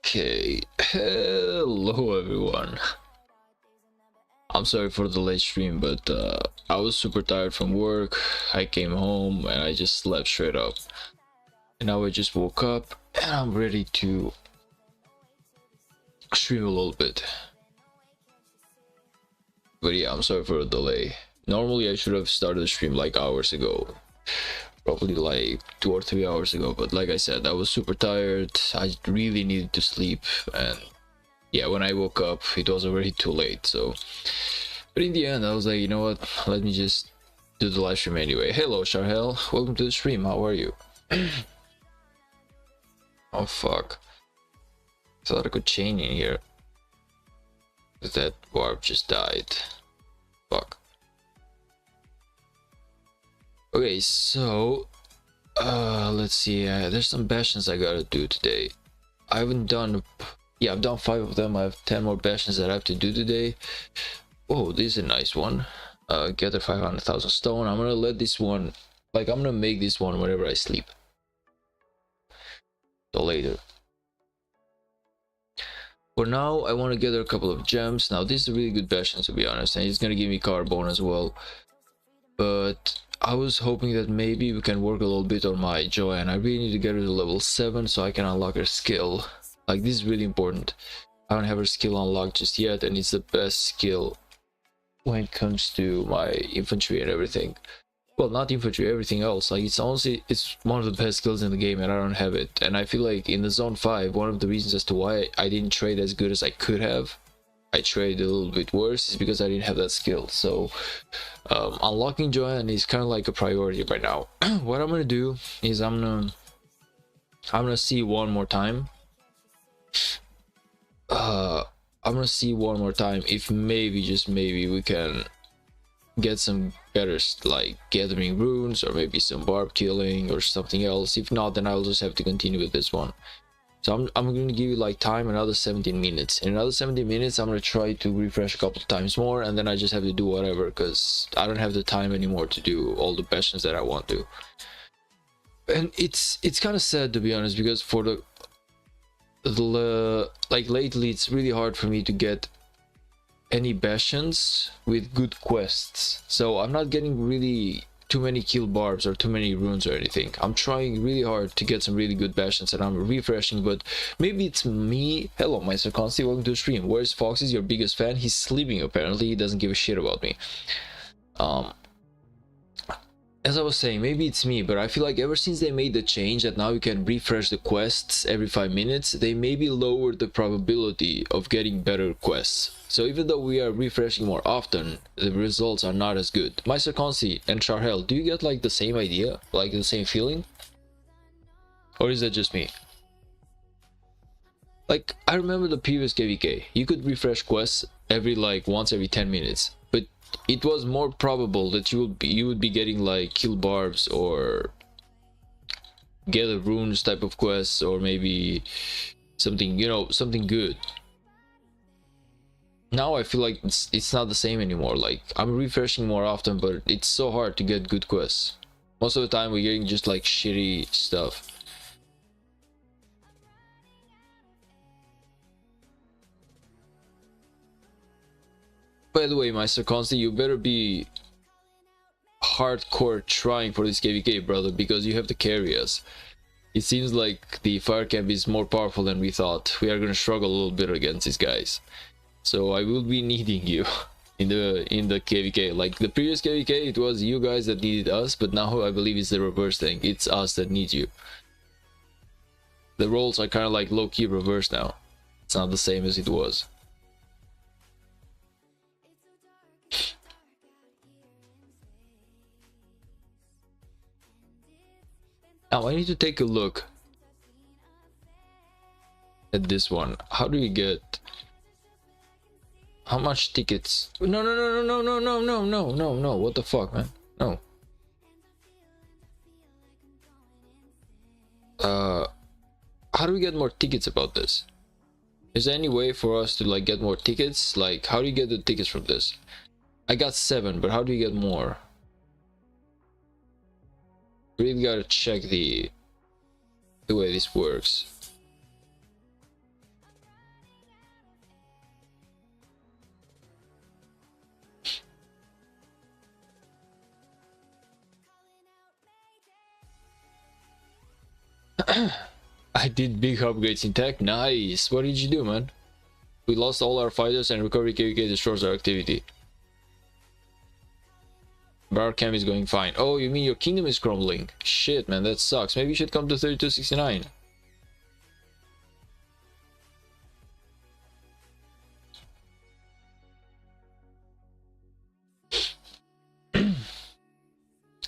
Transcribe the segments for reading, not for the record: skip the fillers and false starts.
Okay, hello everyone. I'm sorry for the late stream, but I was super tired from work. I came home and I just slept straight up. And now I just woke up and I'm ready to stream a little bit. But yeah, I'm sorry for the delay. Normally I should have started the stream like hours ago. Probably like 2 or 3 hours ago, but like I said, I was super tired. I really needed to sleep, and yeah, when I woke up it was already too late. So but in the end I was like, you know what, let me just do the live stream anyway. Hello Charhel, welcome to the stream, how are you? Oh fuck, thought I could chain in here. That Barb just died. Fuck. Okay, so let's see, there's some bastions I gotta do today. I haven't done, yeah, I've done 5 of them. I have 10 more bastions that I have to do today. Oh, this is a nice one. Gather 500,000 stone. I'm gonna let this one, like, I'm gonna make this one whenever I sleep. So later. For now, I want to gather a couple of gems. Now, this is a really good bastion, to be honest, and it's gonna give me carbone as well. But I was hoping that maybe we can work a little bit on my Joanne. I really need to get her to level 7 so I can unlock her skill. Like, this is really important. I don't have her skill unlocked just yet, and it's the best skill when it comes to my infantry and everything. Well, not infantry, everything else. Like, it's honestly, it's one of the best skills in the game, and I don't have it. And I feel like in the zone 5, one of the reasons as to why I didn't trade as good as I could have, I traded a little bit worse, is because I didn't have that skill. So unlocking Joanne is kind of like a priority right now. What I'm gonna do is I'm gonna see one more time. I'm gonna see one more time if maybe, just maybe, we can get some better, like, gathering runes, or maybe some barb killing or something else. If not, then I'll just have to continue with this one. So I'm gonna give you like time, another 17 minutes. In another 17 minutes I'm gonna try to refresh a couple of times more, and then I just have to do whatever, because I don't have the time anymore to do all the bastions that I want to. And it's kind of sad, to be honest, because for the like lately it's really hard for me to get any bastions with good quests. So I'm not getting really too many kill barbs or too many runes or anything. I'm trying really hard to get some really good bastions, and I'm refreshing, but maybe it's me. Hello Meister Consti, welcome to the stream. Where's Foxy's your biggest fan? He's sleeping apparently, he doesn't give a shit about me. As I was saying, maybe it's me, but I feel like ever since they made the change that now you can refresh the quests every 5 minutes, they maybe lowered the probability of getting better quests. So even though we are refreshing more often, the results are not as good. Meister Consi and Charhel, do you get like the same idea? Like the same feeling? Or is that just me? Like, I remember the previous KVK, you could refresh quests once every 10 minutes. But it was more probable that you would be getting like kill barbs or gather runes type of quests, or maybe something, you know, something good. Now I feel like it's not the same anymore. Like, I'm refreshing more often, but it's so hard to get good quests. Most of the time we're getting just like shitty stuff. By the way, Meister Consti, you better be hardcore trying for this KVK, brother, because you have to carry us. It seems like the fire camp is more powerful than we thought. We are gonna struggle a little bit against these guys. So I will be needing you in the KVK. Like the previous KVK, it was you guys that needed us, but now I believe it's the reverse thing. It's us that need you. The roles are kind of like low-key reversed now. It's not the same as it was. Now I need to take a look at this one. How do you get... How much tickets? No, no, no, no, no, no, no, no, no, no. What the fuck, man? No. How do we get more tickets about this? Is there any way for us to like get more tickets? Like, how do you get the tickets from this? I got 7, but how do you get more? Really gotta check the way this works. I did big upgrades in tech. Nice. What did you do, man? We lost all our fighters and recovery KVK destroys our activity. Barb camp is going fine. Oh, you mean your kingdom is crumbling? Shit, man, that sucks. Maybe you should come to 3269.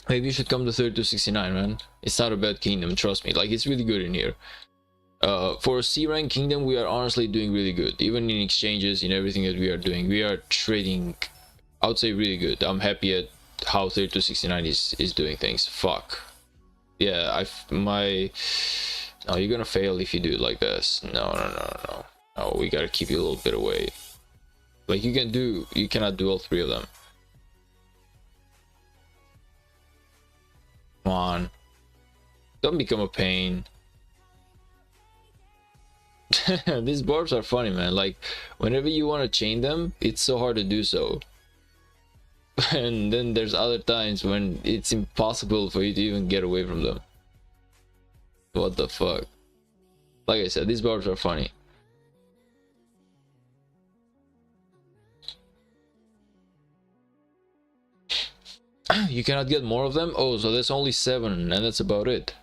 Maybe you should come to 3269, man. It's not a bad kingdom, trust me. Like, it's really good in here. For a C rank kingdom, we are honestly doing really good. Even in exchanges, in everything that we are doing, we are trading, I would say, really good. I'm happy at how 3269 is doing things. Fuck. Yeah, no, you're gonna fail if you do it like this. No, we gotta keep you a little bit away. Like, you cannot do all three of them. Come on. Don't become a pain. These barbs are funny, man. Like, whenever you want to chain them, it's so hard to do so. And then there's other times when it's impossible for you to even get away from them. What the fuck? Like I said, these barbs are funny. You cannot get more of them? Oh, so there's only 7 and that's about it.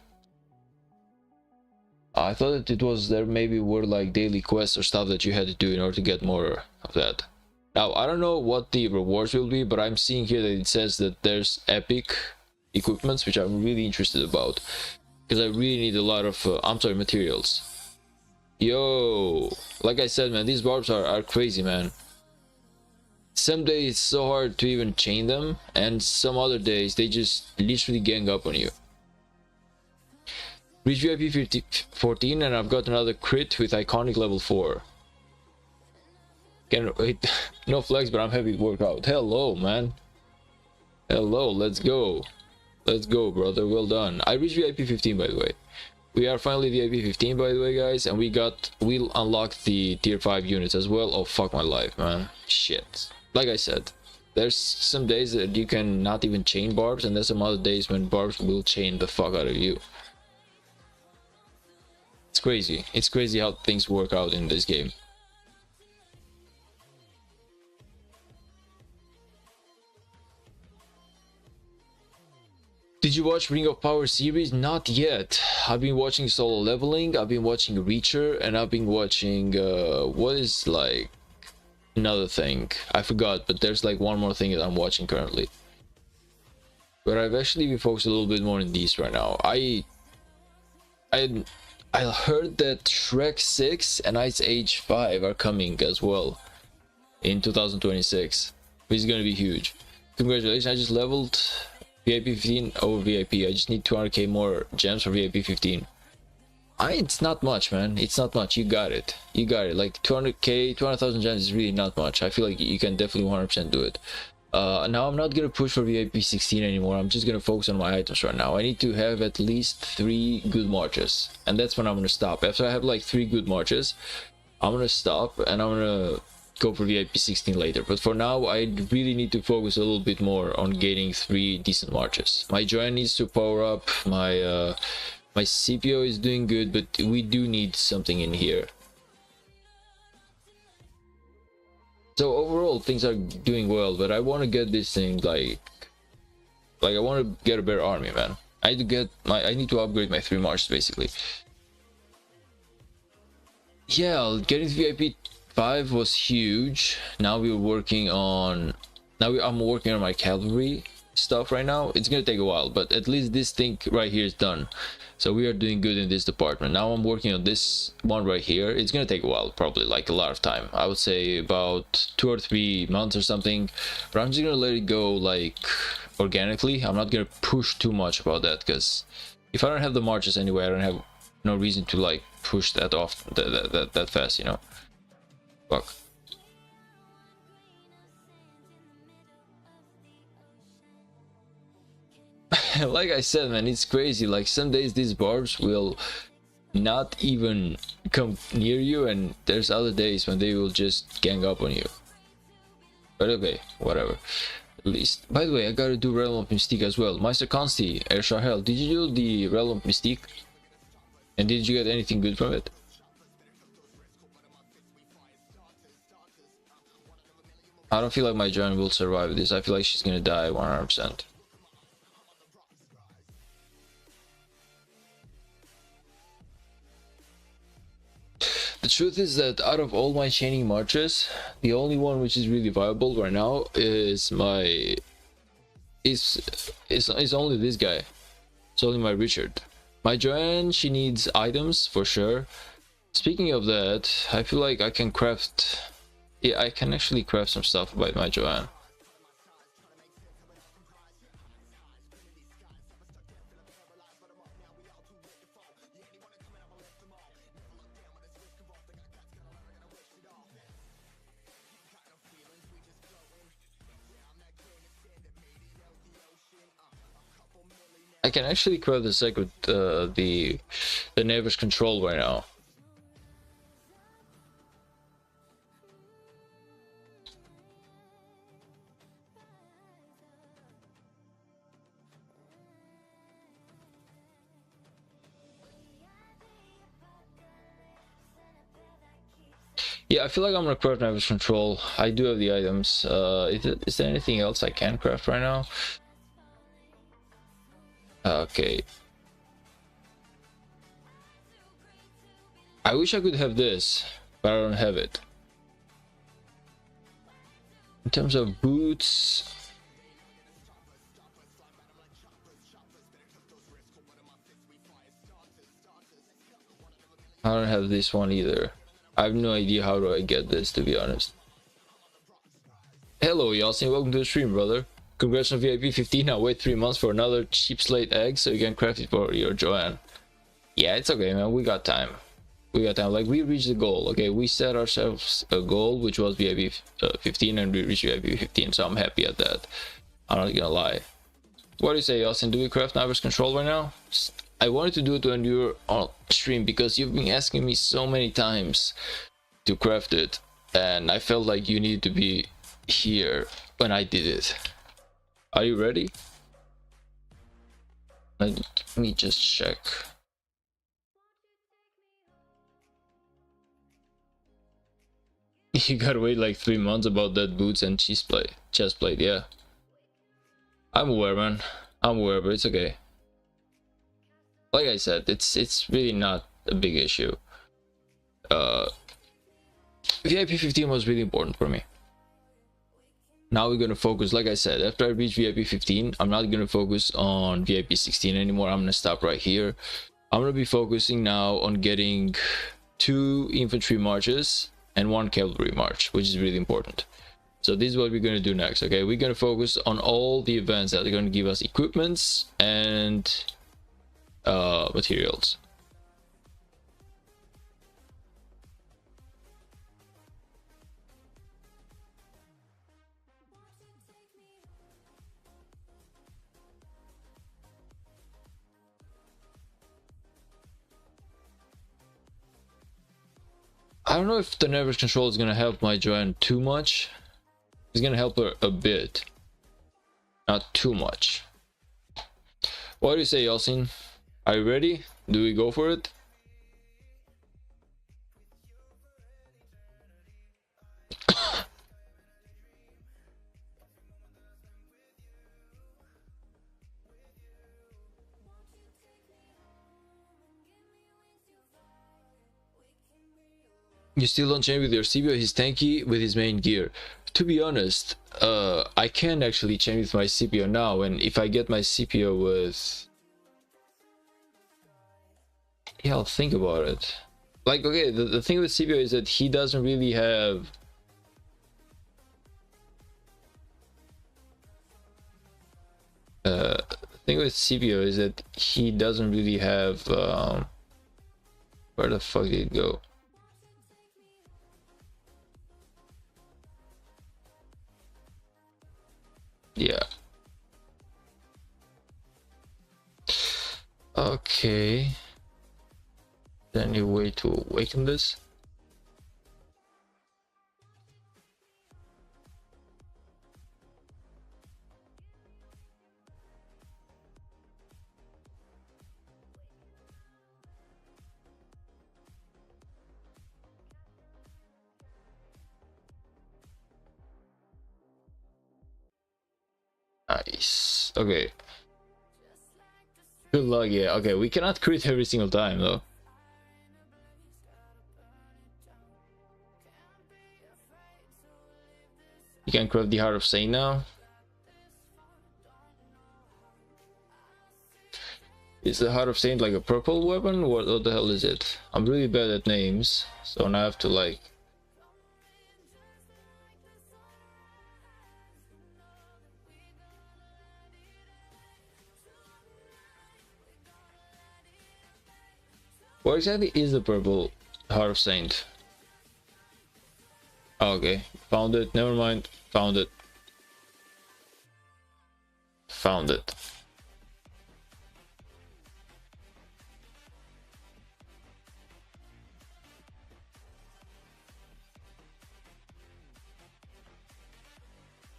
I thought that it was there maybe were like daily quests or stuff that you had to do in order to get more of that. Now, I don't know what the rewards will be, but I'm seeing here that it says that there's epic equipments, which I'm really interested about. Because I really need a lot of, materials. Yo, like I said, man, these barbs are crazy, man. Some days it's so hard to even chain them, and some other days they just literally gang up on you. Reach VIP 14 and I've got another crit with iconic level 4. Can wait, no flex, but I'm happy it worked out. Hello, man. Hello, let's go. Let's go, brother. Well done. I reached VIP 15, by the way. We are finally VIP 15, by the way, guys, and we'll unlock the tier 5 units as well. Oh, fuck my life, man. Shit. Like I said, there's some days that you can not even chain barbs, and there's some other days when barbs will chain the fuck out of you. It's crazy. It's crazy how things work out in this game. Did you watch Ring of Power series? Not yet. I've been watching Solo Leveling, I've been watching Reacher, and I've been watching what is like another thing. I forgot, but there's like one more thing that I'm watching currently. But I've actually been focused a little bit more on these right now. I heard that Shrek 6 and Ice Age 5 are coming as well in 2026, which is gonna be huge. Congratulations, I just leveled VIP 15 over VIP. I just need 200k more gems for VIP 15. It's not much, man. It's not much. You got it. You got it. Like 200k, 200,000 gems is really not much. I feel like you can definitely 100% do it. Now I'm not gonna push for VIP 16 anymore. I'm just gonna focus on my items right now. I need to have at least 3 good marches, and that's when I'm gonna stop. After I have like 3 good marches, I'm gonna stop and I'm gonna go for VIP 16 later. But for now, I really need to focus a little bit more on getting 3 decent marches. My Joanne needs to power up. My CPO is doing good, but we do need something in here. So overall, things are doing well, but I want to get this thing like I want to get a better army, man. I need to upgrade my 3 marches basically. Yeah, getting to VIP 5 was huge. Now I'm working on my cavalry stuff right now. It's gonna take a while, but at least this thing right here is done. So we are doing good in this department. Now I'm working on this one right here. It's gonna take a while, probably like a lot of time. I would say about 2 or 3 months or something, but I'm just gonna let it go like organically. I'm not gonna push too much about that, because if I don't have the marches anyway, I don't have no reason to like push that off that fast, you know. Fuck. Like I said, man, it's crazy. Like some days these barbs will not even come near you, and there's other days when they will just gang up on you. But okay, whatever. At least, by the way, I gotta do Realm of Mystique as well. Meister Consti, Ershahel, did you do the Realm of Mystique? And did you get anything good from it? I don't feel like my Joanne will survive this. I feel like she's gonna die 100%. The truth is that out of all my chaining marches, the only one which is really viable right now is my is only this guy. It's only my Richard. My Joanne, she needs items for sure. Speaking of that, I feel like I can craft. Yeah, I can actually craft some stuff about my Joanne. I can actually craft the second the neighbor's control right now. Yeah, I feel like I'm gonna craft neighbor's control. I do have the items. Is there anything else I can craft right now? Okay. I wish I could have this, but I don't have it. In terms of boots, I don't have this one either. I have no idea how do I get this, to be honest. Hello Yasin, welcome to the stream, brother. Congrats on VIP 15. Now wait 3 months for another cheap slate egg so you can craft it for your Joanne. Yeah, it's okay, man. We got time. We got time. Like, we reached the goal. Okay, we set ourselves a goal which was VIP 15, and we reached VIP 15, so I'm happy at that. I'm not gonna lie. What do you say, Austin? Do we craft Neighbor's control right now? I wanted to do it when you're on stream because you've been asking me so many times to craft it, and I felt like you needed to be here when I did it. Are you ready? Let me just check. You gotta wait like 3 months about that boots and chest plate, yeah. I'm aware, man. I'm aware, but it's okay. Like I said, it's really not a big issue. VIP 15 was really important for me. Now we're gonna focus, like I said, after I reach VIP 15, I'm not gonna focus on VIP 16 anymore. I'm gonna stop right here. I'm gonna be focusing now on getting 2 infantry marches and 1 cavalry march, which is really important. So this is what we're going to do next. Okay, we're going to focus on all the events that are going to give us equipments and materials. I don't know if the nervous control is going to help my Joanne too much. It's going to help her a bit, not too much. What do you say, Yasin? Are you ready? Do we go for it? You still don't chain with your CPO? He's tanky with his main gear. To be honest, I can actually chain with my CPO now, and if I get my CPO with... Yeah, I'll think about it. Like, okay, the thing with CPO is that he doesn't really have... the thing with CPO is that he doesn't really have... where the fuck did it go? Yeah. Okay. Is there any way to awaken this? Nice. Okay. Good luck, yeah. Okay, we cannot crit every single time though. You can craft the Heart of Saint now. Is the Heart of Saint like a purple weapon? What the hell is it? I'm really bad at names, so now I have to like... What exactly is the purple Heart of Saint? Oh, okay, found it. Never mind. Found it. Found it.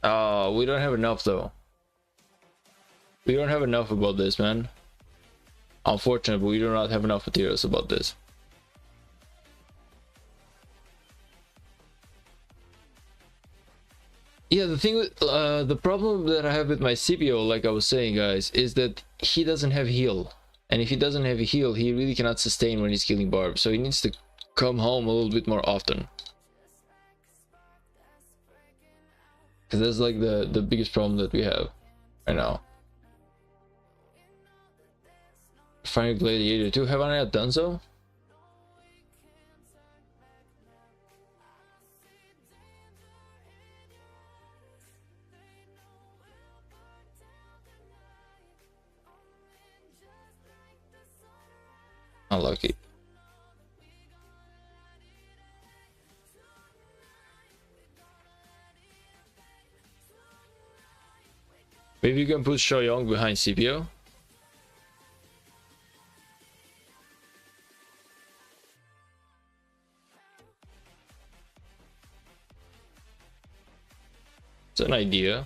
Oh, we don't have enough though. We don't have enough about this, man. Unfortunately, we do not have enough materials about this. Yeah, the thing with the problem that I have with my CPO, like I was saying, guys, is that he doesn't have heal, and if he doesn't have a heal, he really cannot sustain when he's killing Barb. So he needs to come home a little bit more often. Because that's like the biggest problem that we have right now. Final Gladiator 2, have I not done so? Unlucky. Maybe you can put Shoyong behind CPO. It's an idea.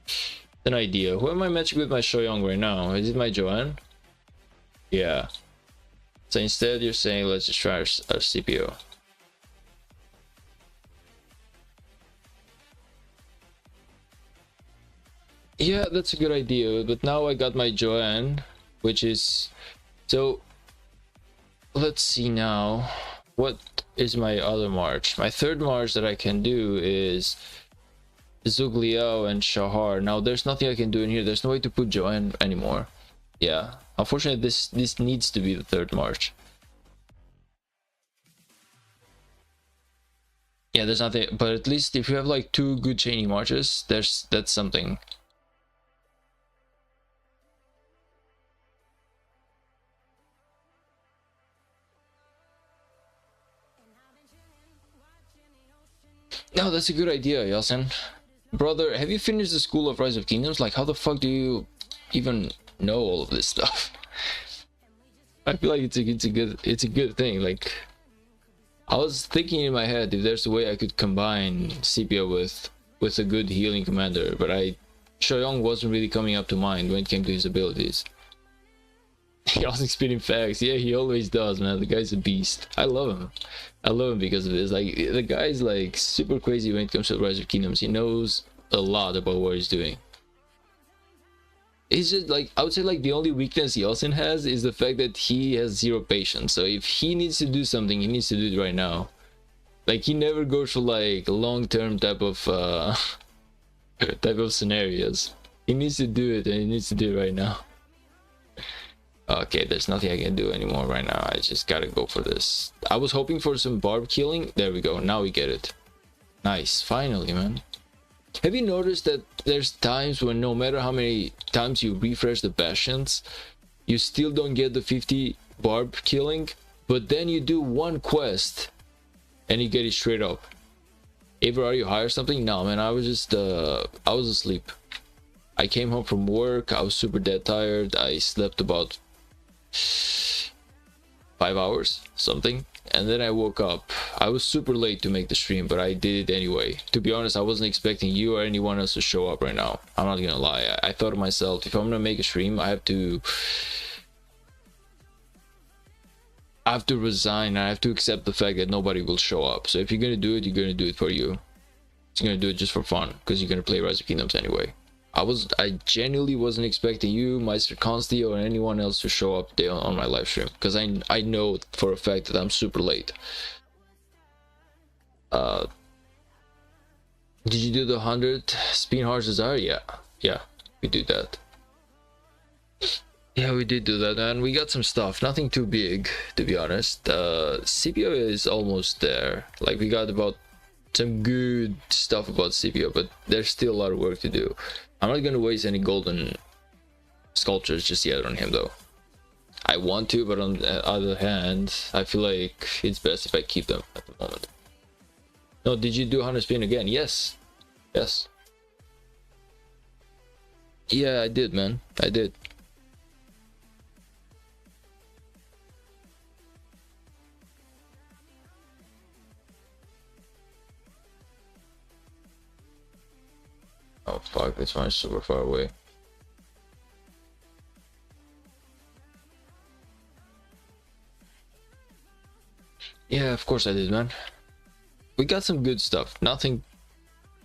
It's an idea. Who am I matching with my Shoyong right now? Is it my Joanne? Yeah. So instead you're saying let's just try our CPO. Yeah, that's a good idea, but now I got my Joanne, which is... So, let's see now. What is my other march? My third march that I can do is Zugliao and Shahar. Now, there's nothing I can do in here. There's no way to put Joanne anymore. Yeah, unfortunately, this needs to be the third march. Yeah, there's nothing, but at least if you have like 2 good chaining marches, that's something. No, that's a good idea, Yasin. Brother, have you finished the School of Rise of Kingdoms? Like, how the fuck do you even know all of this stuff? I feel like it's a good thing. Like, I was thinking in my head if there's a way I could combine CPO with a good healing commander, but Shoyong wasn't really coming up to mind when it came to his abilities. He also spitting facts. Yeah, he always does, man. The guy's a beast. I love him. I love him because of this. Like, the guy's like super crazy when it comes to Rise of Kingdoms. He knows a lot about what he's doing. It's just like, I would say like the only weakness Yeltsin has is the fact that he has 0 patience. So if he needs to do something, he needs to do it right now. Like, he never goes for like long-term type of scenarios. He needs to do it, and he needs to do it right now. Okay, there's nothing I can do anymore right now. I just gotta go for this. I was hoping for some Barb killing. There we go. Now we get it. Nice. Finally, man. Have you noticed that there's times when no matter how many times you refresh the bastions, you still don't get the 50 Barb killing, but then you do one quest and you get it straight up? Ever, are you high or something? No, man. I was just I was asleep. I came home from work. I was super dead tired. I slept about 5 hours something, and then I woke up. I was super late to make the stream, but I did it anyway. To be honest, I wasn't expecting you or anyone else to show up right now. I'm not gonna lie. I thought to myself, if I'm gonna make a stream, I have to resign. I have to accept the fact that nobody will show up. So if you're gonna do it, you're gonna do it for you. You're gonna do it just for fun, because you're gonna play Rise of Kingdoms anyway. I genuinely wasn't expecting you, Meister Consti, or anyone else to show up there on my live stream, because I know for a fact that I'm super late. Did you do the 100 Spin Heart's Desire? Yeah, we did that. Yeah, we did do that, and we got some stuff. Nothing too big, to be honest. CPO is almost there. Like, we got about some good stuff about CPO, but there's still a lot of work to do. I'm not gonna waste any golden sculptures just yet on him, though. I want to, but on the other hand, I feel like it's best if I keep them at the moment. No, did you do 100 spin again? Yes. Yeah, I did, man. I did. Oh fuck, this one's super far away. Yeah, of course I did, man. We got some good stuff. Nothing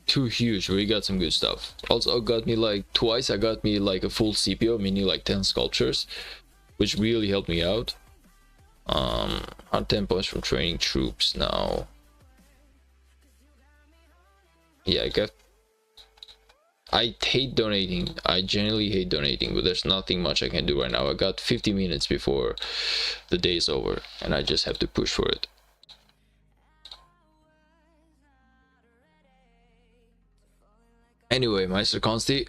too huge, but we got some good stuff. Also got me like twice, I got me like a full CPO, meaning like 10 sculptures, which really helped me out. On 10 points from training troops now. Yeah, I hate donating. I genuinely hate donating, but there's nothing much I can do right now. I got 50 minutes before the day is over, and I just have to push for it. Anyway, Meister Consti,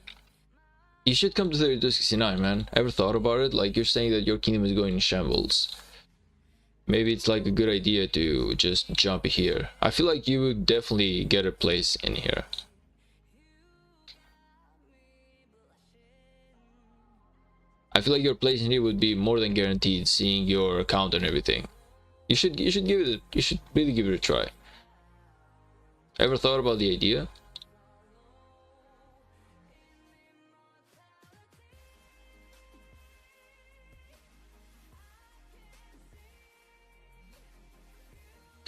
you should come to 3269, man. Ever thought about it? Like, you're saying that your kingdom is going in shambles. Maybe it's like a good idea to just jump here. I feel like you would definitely get a place in here. I feel like your place in here would be more than guaranteed, seeing your account and everything. You should really give it a try. Ever thought about the idea?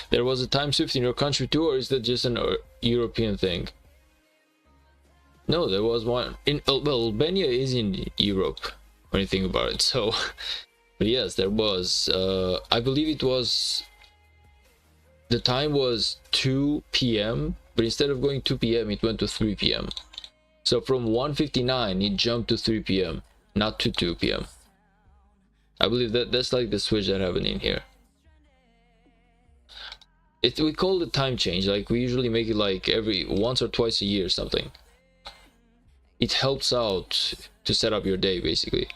There was a time shift in your country too, or is that just an European thing? No, there was one in well, Albania is in Europe when you think about it. So, but yes, there was. I believe it was. The time was 2 p.m., but instead of going 2 p.m., it went to 3 p.m. So from 1:59, it jumped to 3 p.m., not to 2 p.m. I believe that's like the switch that happened in here. We call it time change. Like, we usually make it like every once or twice a year or something. It helps out to set up your day, basically.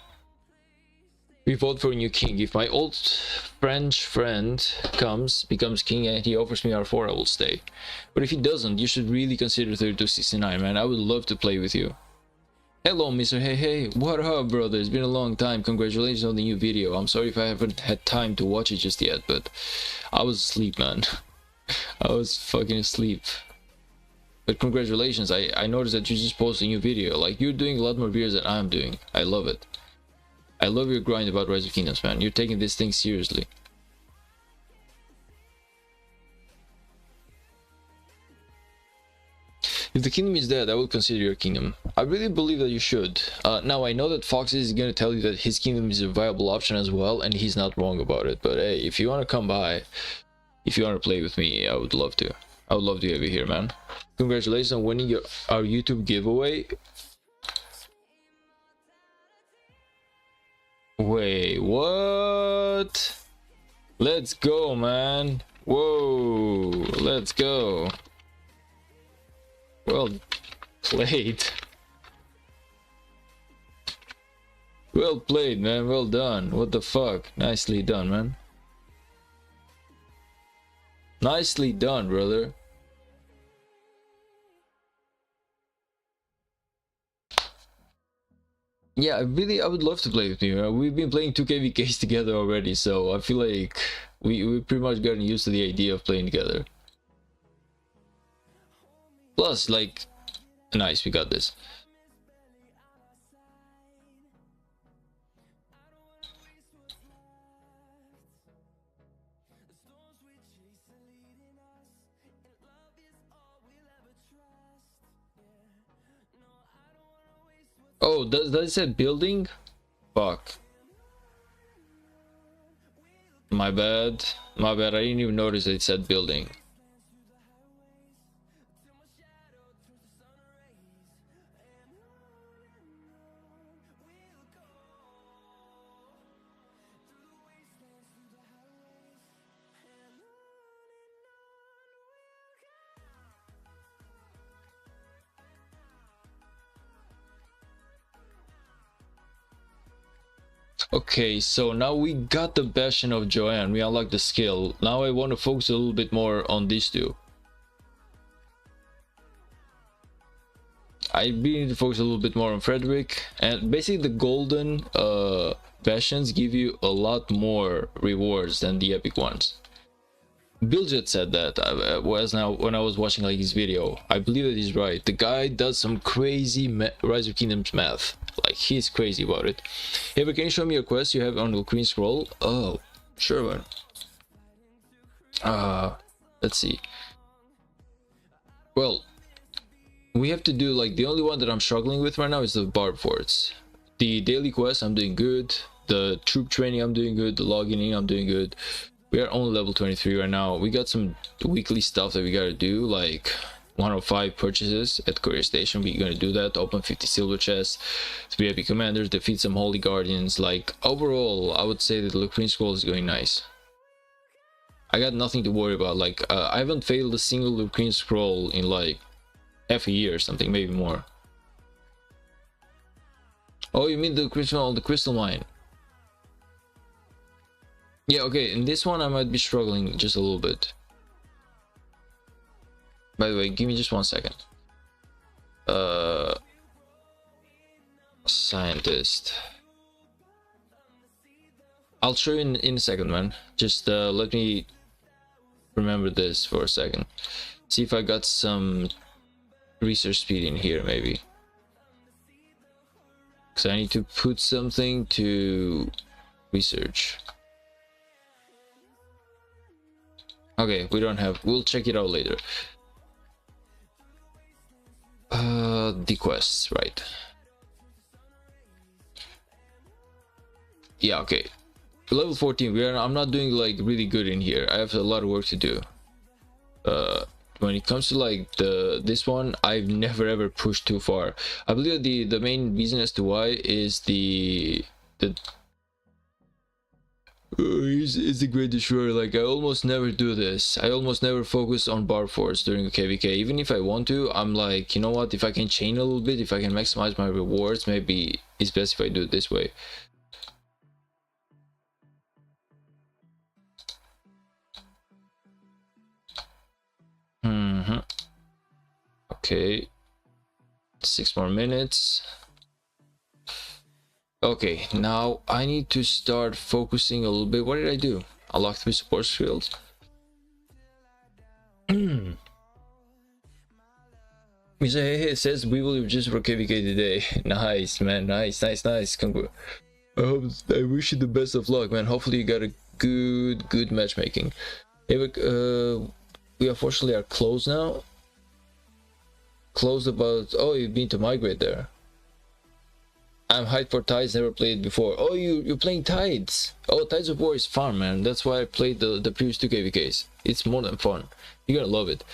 We vote for a new king. If my old French friend becomes king, and he offers me R4, I will stay. But if he doesn't, you should really consider 3269, man. I would love to play with you. Hello, Mr. Hey, what up, brother? It's been a long time. Congratulations on the new video. I'm sorry if I haven't had time to watch it just yet, but I was asleep, man. I was fucking asleep. But congratulations, I noticed that you just posted a new video. Like, you're doing a lot more videos than I'm doing. I love it. I love your grind about Rise of Kingdoms, man. You're taking this thing seriously. If the kingdom is dead, I will consider your kingdom. I really believe that you should. Now, I know that Fox is going to tell you that his kingdom is a viable option as well, and he's not wrong about it. But hey, if you want to come by, if you want to play with me, I would love to. I would love to have you here, man. Congratulations on winning our YouTube giveaway. Wait, what? Let's go, man. Whoa, let's go. Well played. Well played, man. Well done. What the fuck? Nicely done, man. Nicely done, brother. Yeah, I would love to play with you. We've been playing 2KVKs together already, so I feel like we pretty much gotten used to the idea of playing together. Plus, like, nice, we got this. Oh, does it say building? Fuck. My bad. My bad. I didn't even notice it said building. Okay, so now we got the Bastion of Joanne. We unlocked the skill. Now I want to focus a little bit more on these two. I really need to focus a little bit more on Frederick. And basically the golden Bastions give you a lot more rewards than the epic ones. Biljet said that when I was watching like his video. I believe that he's right. The guy does some crazy Rise of Kingdoms math. Like, he's crazy about it. Hey, but can you show me a quest you have on the green scroll? Oh, sure, man. Let's see. Well, we have to do like the only one that I'm struggling with right now is the Barb forts. The daily quest I'm doing good. The troop training I'm doing good. The logging I'm doing good. We are on level 23 right now. We got some weekly stuff that we gotta do, like 105 purchases at Courier Station. We're gonna do that. Open 50 silver chests, 3 epic commanders, defeat some holy guardians. Like, overall, I would say that the Green Scroll is going nice. I got nothing to worry about. Like, I haven't failed a single Green Scroll in like half a year or something, maybe more. Oh, you mean the crystal mine? Yeah, okay, in this one I might be struggling just a little bit. By the way, give me just 1 second. Scientist. I'll show you in a second, man. Just let me remember this for a second. See if I got some research speed in here, maybe. Because I need to put something to research. Okay, we don't have. We'll check it out later. The quests, right? Yeah, okay. Level 14. I'm not doing like really good in here. I have a lot of work to do. When it comes to like this one, I've never ever pushed too far. I believe the main reason as to why is it's the Great Destroyer. Like, I almost never do this. I almost never focus on bar force during a KVK. Even if I want to, I'm like, you know what, if I can chain a little bit, if I can maximize my rewards, maybe it's best if I do it this way. Okay, 6 more minutes. Okay, now I need to start focusing a little bit. What did I do? Unlock 3 support skills. It says we will just for KVK today. Nice, man. Nice. I wish you the best of luck, man. Hopefully you got a good matchmaking. Hey, we unfortunately are closed now. Closed about. Oh, you've been to migrate there. I'm hyped for Tides, never played before. Oh, you're playing Tides. Oh, Tides of War is fun, man. That's why I played the previous 2 KVKs. It's more than fun. You're gonna love it.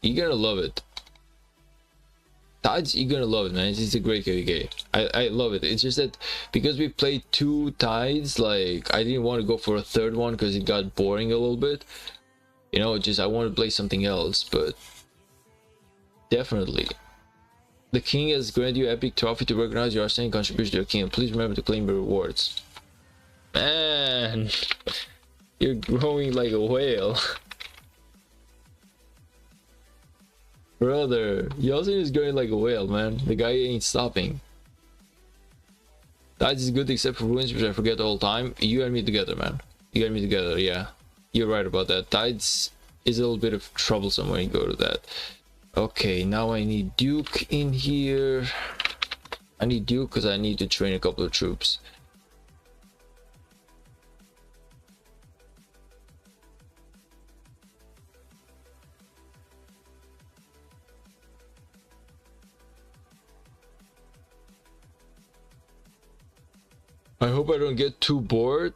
You're gonna love it. Tides, you're gonna love it, man. It's a great KVK. I love it. It's just that because we played 2 Tides, like, I didn't want to go for a 3rd one because it got boring a little bit. You know, just I wanted to play something else, but definitely. The king has granted you epic trophy to recognize your outstanding contribution to your kingdom. Please remember to claim the rewards. Man, you're growing like a whale. Brother, Yosin is growing like a whale, man. The guy ain't stopping. That is good except for ruins, which I forget all the time. You and me together, man. You and me together, yeah. You're right about that. Tides is a little bit of troublesome when you go to that. Okay, now I need Duke in here. I need Duke because I need to train a couple of troops. I hope I don't get too bored.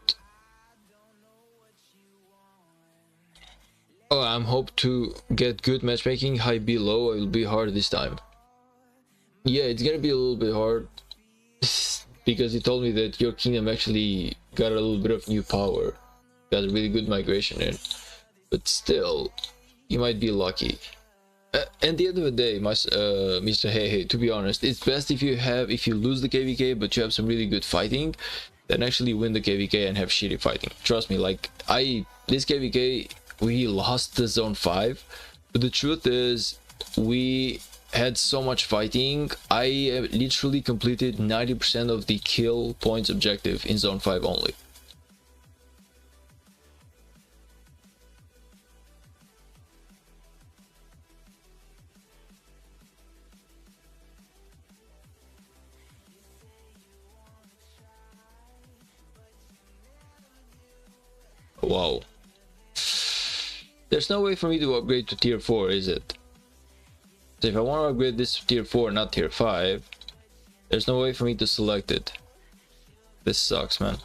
Oh, I'm hope to get good matchmaking. High B low. It will be hard this time. Yeah, it's gonna be a little bit hard because he told me that your kingdom actually got a little bit of new power, got a really good migration in, but still, you might be lucky. At the end of the day, Mr. Hey, to be honest, it's best if you lose the KVK, but you have some really good fighting, then actually win the KVK and have shitty fighting. Trust me, like this KVK, we lost the zone 5, but the truth is we had so much fighting. I literally completed 90% of the kill points objective in zone 5 only. Wow. There's no way for me to upgrade to tier 4, is it? So if I want to upgrade this to tier 4, not tier 5, there's no way for me to select it. This sucks, man.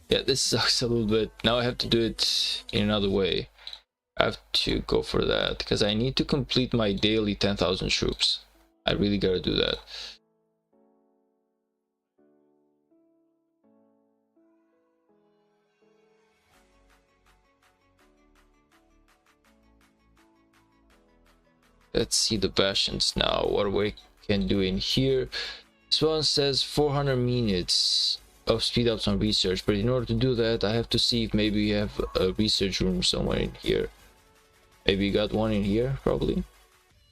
Yeah, this sucks a little bit. Now I have to do it in another way. I have to go for that because I need to complete my daily 10,000 troops. I really gotta do that. Let's see the bastions now, what we can do in here. This one says 400 minutes of speed ups on research, but in order to do that I have to see if maybe we have a research room somewhere in here. Maybe we got one in here, probably.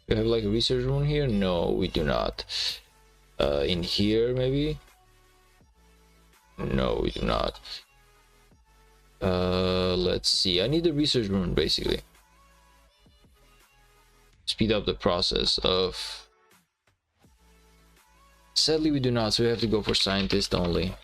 We have like a research room here? No, we do not. In here maybe? No, we do not. Let's see, I need a research room basically. Speed up the process of... Sadly we do not, so we have to go for scientist only.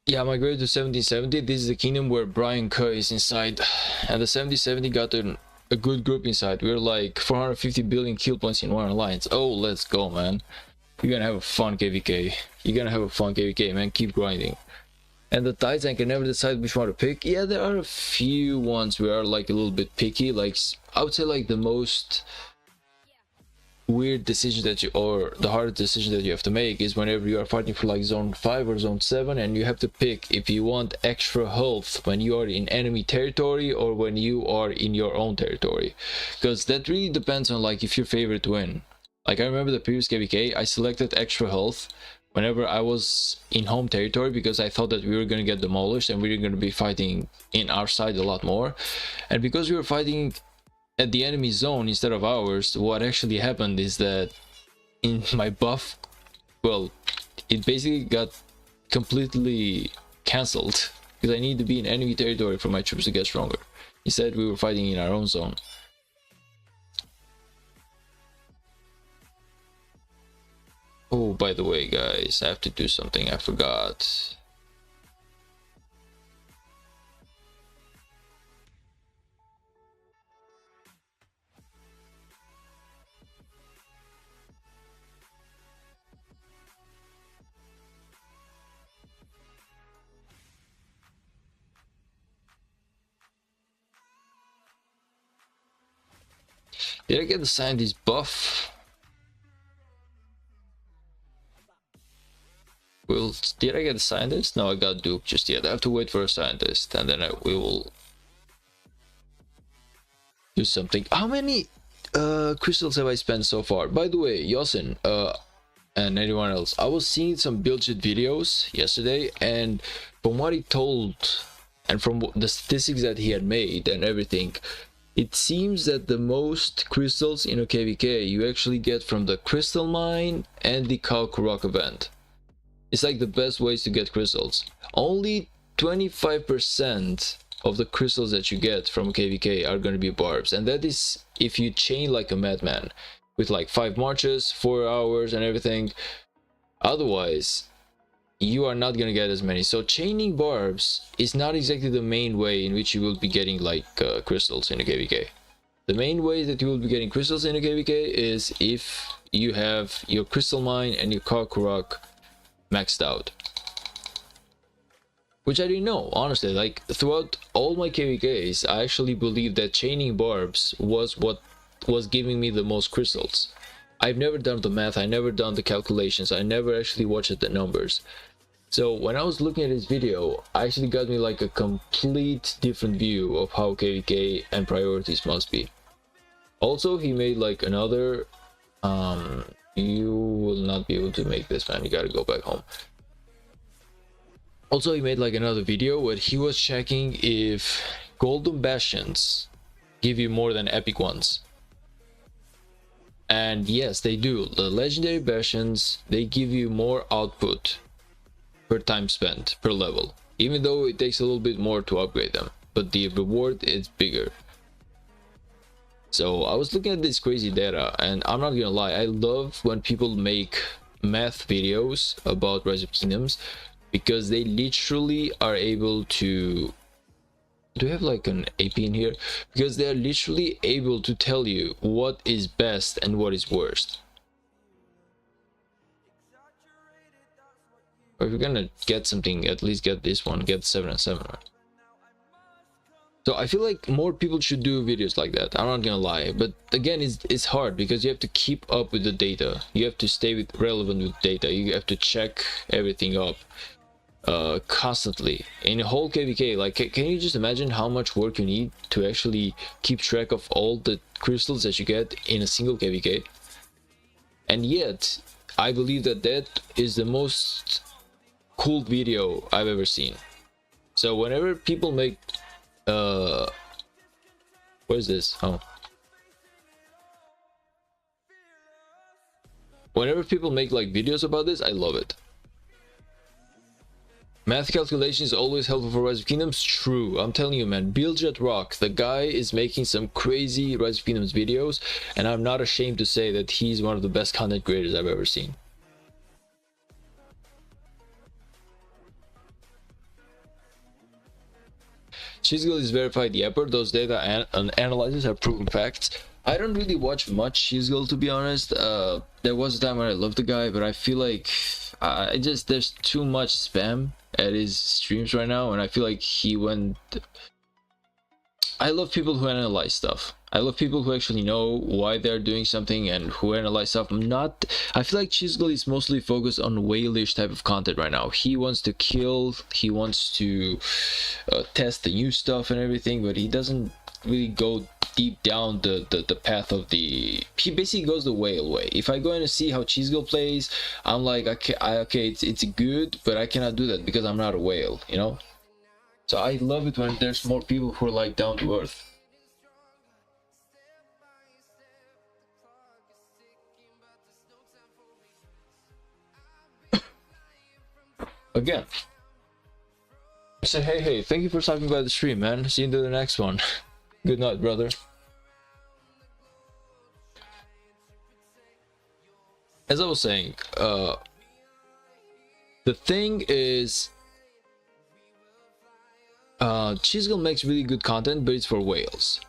Yeah, migrated to 1770. This is the kingdom where Brian Kerr is inside, and the 1770 got a good group inside. We're like 450 billion kill points in one alliance. Oh, let's go, man. You're gonna have a fun KVK. You're gonna have a fun KVK, man. Keep grinding. And the Tides, I can never decide which one to pick. Yeah, there are a few ones we are like a little bit picky. Like, I would say like the most weird decision that you, or the hardest decision that you have to make is whenever you are fighting for like zone 5 or zone 7 and you have to pick if you want extra health when you are in enemy territory or when you are in your own territory, because that really depends on like if your favorite win. Like I remember the previous KVK, I selected extra health whenever I was in home territory because I thought that we were going to get demolished and we were going to be fighting in our side a lot more. And because we were fighting at the enemy zone instead of ours, what actually happened is that in my buff, well, it basically got completely cancelled because I need to be in enemy territory for my troops to get stronger. Instead, we were fighting in our own zone. Oh, by the way, guys, I have to do something. I forgot. Did I get the scientist buff? Well, did I get a scientist? No, I got Duke just yet. I have to wait for a scientist and then we will do something. How many crystals have I spent so far? By the way, Yosin, and anyone else, I was seeing some build shit videos yesterday, and from what he told and from the statistics that he had made and everything, it seems that the most crystals in a KVK you actually get from the crystal mine and the ROK event. It's like the best ways to get crystals. Only 25% of the crystals that you get from KVK are going to be barbs, and that is if you chain like a madman with like 5 marches, 4 hours and everything. Otherwise you are not going to get as many. So chaining barbs is not exactly the main way in which you will be getting like crystals in a KVK. The main way that you will be getting crystals in a KVK is if you have your crystal mine and your ROK maxed out. Which I didn't know, honestly. Like, throughout all my KVKs, I actually believed that chaining barbs was what was giving me the most crystals. I've never done the math, I never done the calculations, I never actually watched the numbers. So when I was looking at his video, I actually got me like a complete different view of how KVK and priorities must be. Also, he made like another, you will not be able to make this, man, you gotta go back home. Also, he made like another video where he was checking if golden bastions give you more than epic ones. And yes, they do. The legendary bastions, they give you more output per time spent per level, even though it takes a little bit more to upgrade them, but the reward is bigger. So I was looking at this crazy data, and I'm not gonna lie, I love when people make math videos about Rise of Kingdoms, because they literally are able to, do we have like an AP in here? Because they are literally able to tell you what is best and what is worst. Or if you're gonna get something, at least get this one, get 7 and 7. Right? So I feel like more people should do videos like that, I'm not gonna lie. But again, it's hard because you have to keep up with the data. You have to stay relevant with data. You have to check everything up constantly in a whole KVK. Like, can you just imagine how much work you need to actually keep track of all the crystals that you get in a single KVK? And yet I believe that that is the most cool video I've ever seen. So whenever people make what is this? Oh, whenever people make like videos about this, I love it. Math calculation is always helpful for Rise of Kingdoms. True, I'm telling you, man. Buildjet Rock, the guy is making some crazy Rise of Kingdoms videos, and I'm not ashamed to say that he's one of the best content creators I've ever seen. Chisel is verified Yapper. Those data and analyzers are proven facts. I don't really watch much Chisel, to be honest. There was a time when I loved the guy, but I feel like there's too much spam at his streams right now, and I feel like he went. I love people who analyze stuff. I love people who actually know why they're doing something and who analyze stuff. I feel like Chisel is mostly focused on whale-ish type of content right now. He wants to kill, he wants to test the new stuff and everything, but he doesn't really go deep down the path of the. He basically goes the whale way. If I go in to see how Chisel plays, I'm like, okay, it's good, but I cannot do that because I'm not a whale, you know. So I love it when there's more people who are like down to earth. Again, I said, hey, thank you for stopping by the stream, man. See you in the next one. Good night, brother. As I was saying, the thing is, Chisel makes really good content, but it's for whales.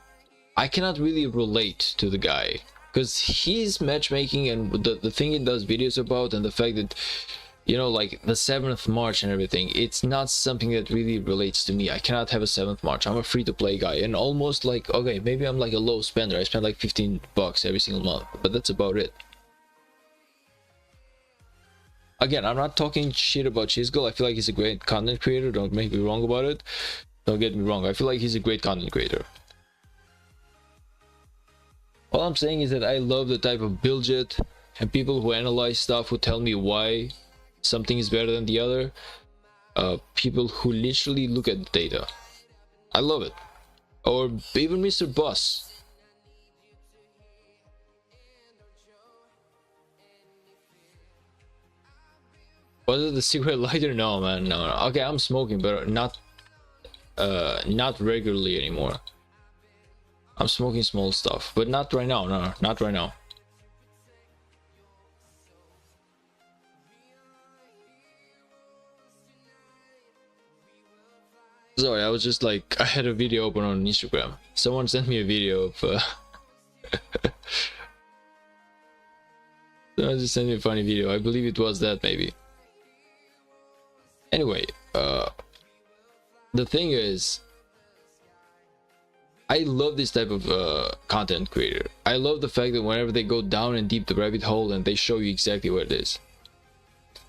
I cannot really relate to the guy because he's matchmaking and the thing he does videos about, and the fact that, you know, like the 7th March and everything, it's not something that really relates to me. I cannot have a 7th March. I'm a free-to-play guy, and almost like, okay, maybe I'm like a low spender. I spend like $15 every single month, but that's about it. Again, I'm not talking shit about Chisel. I feel like he's a great content creator. Don't make me wrong about it. Don't get me wrong. I feel like he's a great content creator. All I'm saying is that I love the type of build-jet and people who analyze stuff, who tell me why something is better than the other. People who literally look at the data. I love it. Or even Mr. Boss. Was it the cigarette lighter? No, man, no. Okay, I'm smoking, but not regularly anymore. I'm smoking small stuff, but not right now. No, not right now. Sorry, I was just like, I had a video open on Instagram. Someone sent me a video of Someone just sent me a funny video. I believe it was that, maybe. Anyway, the thing is, I love this type of content creator. I love the fact that whenever they go down and deep the rabbit hole and they show you exactly where it is.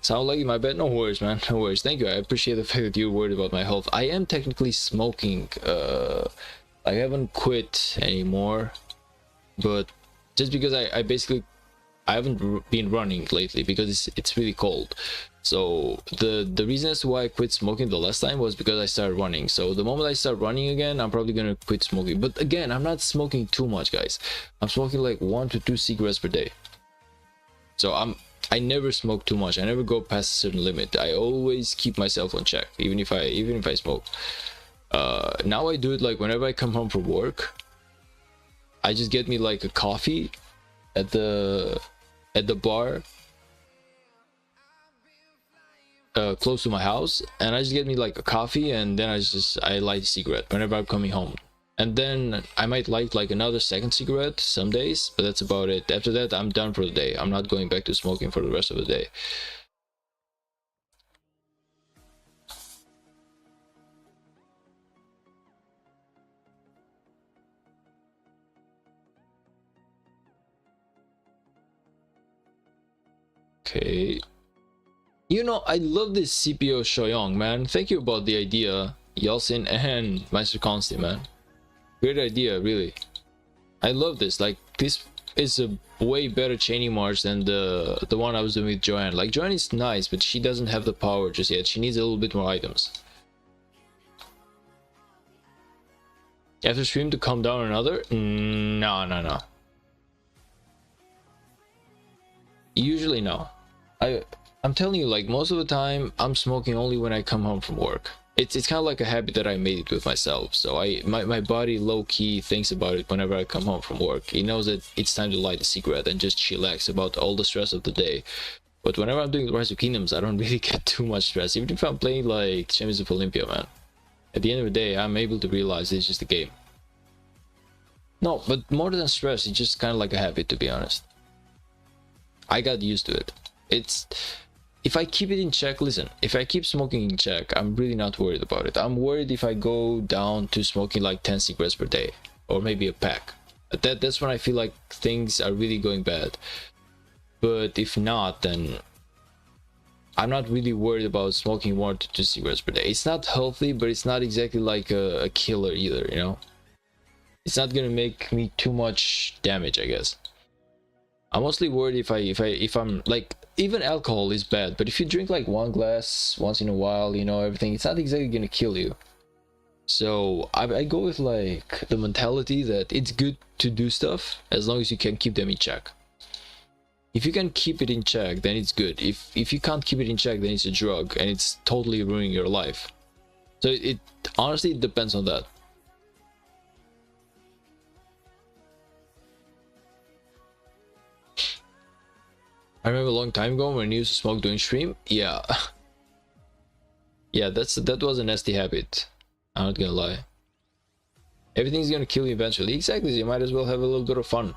Sound like my bad? No worries, man. No worries. Thank you. I appreciate the fact that you're worried about my health. I am technically smoking. I haven't quit anymore, but just because I basically I haven't been running lately because it's really cold. So the reason as to why I quit smoking the last time was because I started running. So the moment I start running again, I'm probably gonna quit smoking. But again, I'm not smoking too much, guys. I'm smoking like 1 to 2 cigarettes per day. So I never smoke too much. I never go past a certain limit. I always keep myself on check, even if I smoke. Now I do it like whenever I come home from work. I just get me like a coffee at the bar close to my house, and I just get me like a coffee, and then I light a cigarette whenever I'm coming home. And then I might light like another second cigarette some days, but that's about it. After that, I'm done for the day. I'm not going back to smoking for the rest of the day. Okay. You know, I love this CPO Shoyong, man. Thank you about the idea, Yeltsin and Meister Consti, man. Great idea, really. I love this. Like, this is a way better chaining march than the one I was doing with Joanne. Like, Joanne is nice, but she doesn't have the power just yet. She needs a little bit more items. After stream to calm down another? No. Usually no. I'm telling you, like, most of the time I'm smoking only when I come home from work. It's kind of like a habit that I made it with myself. So my body low-key thinks about it whenever I come home from work. It knows that it's time to light a cigarette and just chillax about all the stress of the day. But whenever I'm doing Rise of Kingdoms, I don't really get too much stress. Even if I'm playing like Champions of Olympia, man. At the end of the day, I'm able to realize it's just a game. No, but more than stress, it's just kind of like a habit, to be honest. I got used to it. If I keep it in check, listen, if I keep smoking in check, I'm really not worried about it. I'm worried if I go down to smoking like 10 cigarettes per day, or maybe a pack. That's when I feel like things are really going bad. But if not, then I'm not really worried about smoking 1 to 2 cigarettes per day. It's not healthy, but it's not exactly like a killer either, you know? It's not gonna make me too much damage, I guess. I'm mostly worried if I'm like, even alcohol is bad, but if you drink like 1 glass once in a while, you know, everything, it's not exactly gonna kill you. So I go with like the mentality that it's good to do stuff as long as you can keep them in check. If you can keep it in check, then it's good. If you can't keep it in check, then it's a drug and it's totally ruining your life. So it honestly depends on that. I remember a long time ago when I used to smoke during stream. Yeah. Yeah, that was a nasty habit. I'm not gonna lie. Everything's gonna kill you eventually. Exactly, so you might as well have a little bit of fun.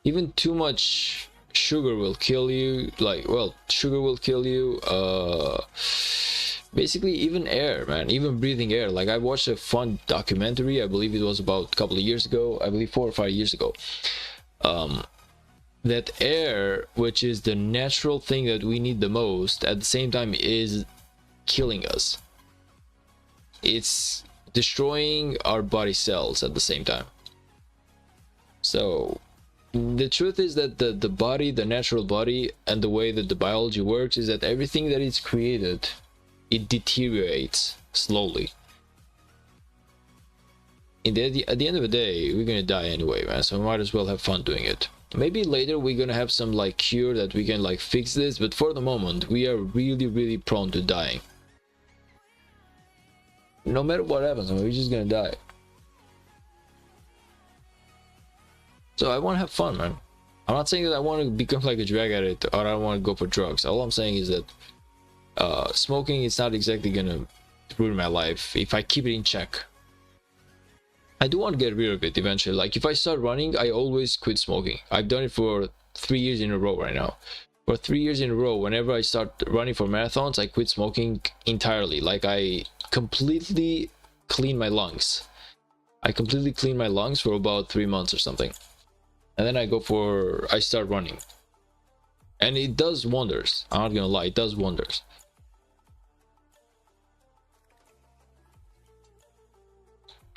Even too much sugar will kill you. Like, well, sugar will kill you. Basically, even air, man. Even breathing air. Like, I watched a fun documentary. I believe it was about a couple of years ago. I believe 4 or 5 years ago. That air, which is the natural thing that we need the most, at the same time is killing us. It's destroying our body cells at the same time. So the truth is that the body, the natural body, and the way that the biology works is that everything that is created, it deteriorates slowly. At the end of the day, we're gonna die anyway, man, so we might as well have fun doing it. Maybe later we're gonna have some like cure that we can like fix this, but for the moment we are really prone to dying. No matter what happens, we're just gonna die. So I want to have fun, man. I'm not saying that I want to become like a drug addict or I want to go for drugs. All I'm saying is that smoking is not exactly gonna ruin my life if I keep it in check. I do want to get rid of it eventually. Like if I start running, I always quit smoking. I've done it for 3 years in a row right now. For 3 years in a row, whenever I start running for marathons, I quit smoking entirely. Like I completely clean my lungs. I completely clean my lungs for about 3 months or something. And then I start running. And it does wonders. I'm not gonna lie, it does wonders.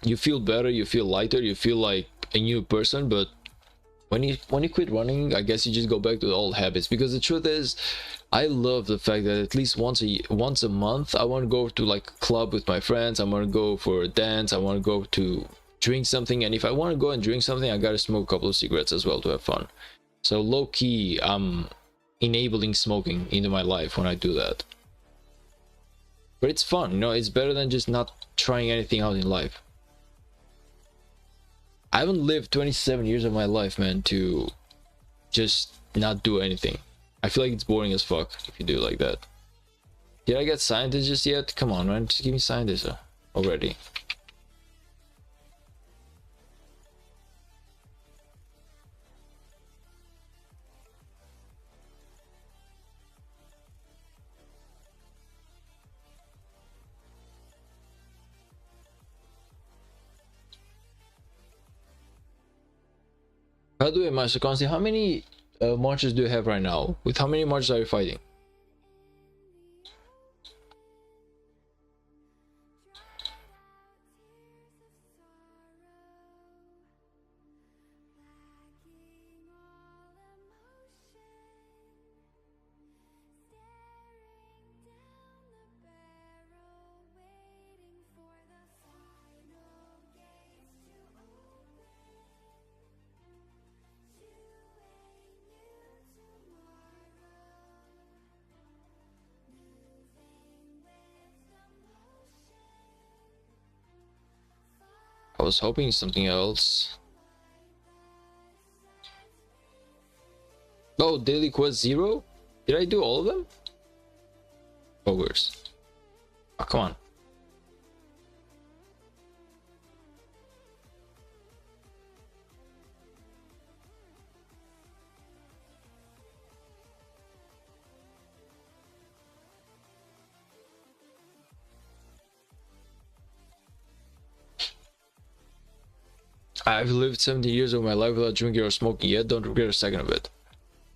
You feel better, you feel lighter, you feel like a new person. But when you quit running, I guess you just go back to the old habits. Because the truth is, I love the fact that at least once a month I want to go to like a club with my friends. I want to go for a dance. I want to go to drink something. And if I want to go and drink something, I gotta smoke a couple of cigarettes as well to have fun. So low-key, I'm enabling smoking into my life when I do that. But it's fun, you know. It's better than just not trying anything out in life. I haven't lived 27 years of my life, man, to just not do anything. I feel like it's boring as fuck if you do it like that. Did I get scientists just yet? Come on, man, just give me scientists already. How do I master constantly? How many marches do you have right now? With how many marches are you fighting? I was hoping something else. Oh, daily quest 0? Did I do all of them? Ogres. Oh, come on. I've lived 70 years of my life without drinking or smoking yet. Don't regret a second of it.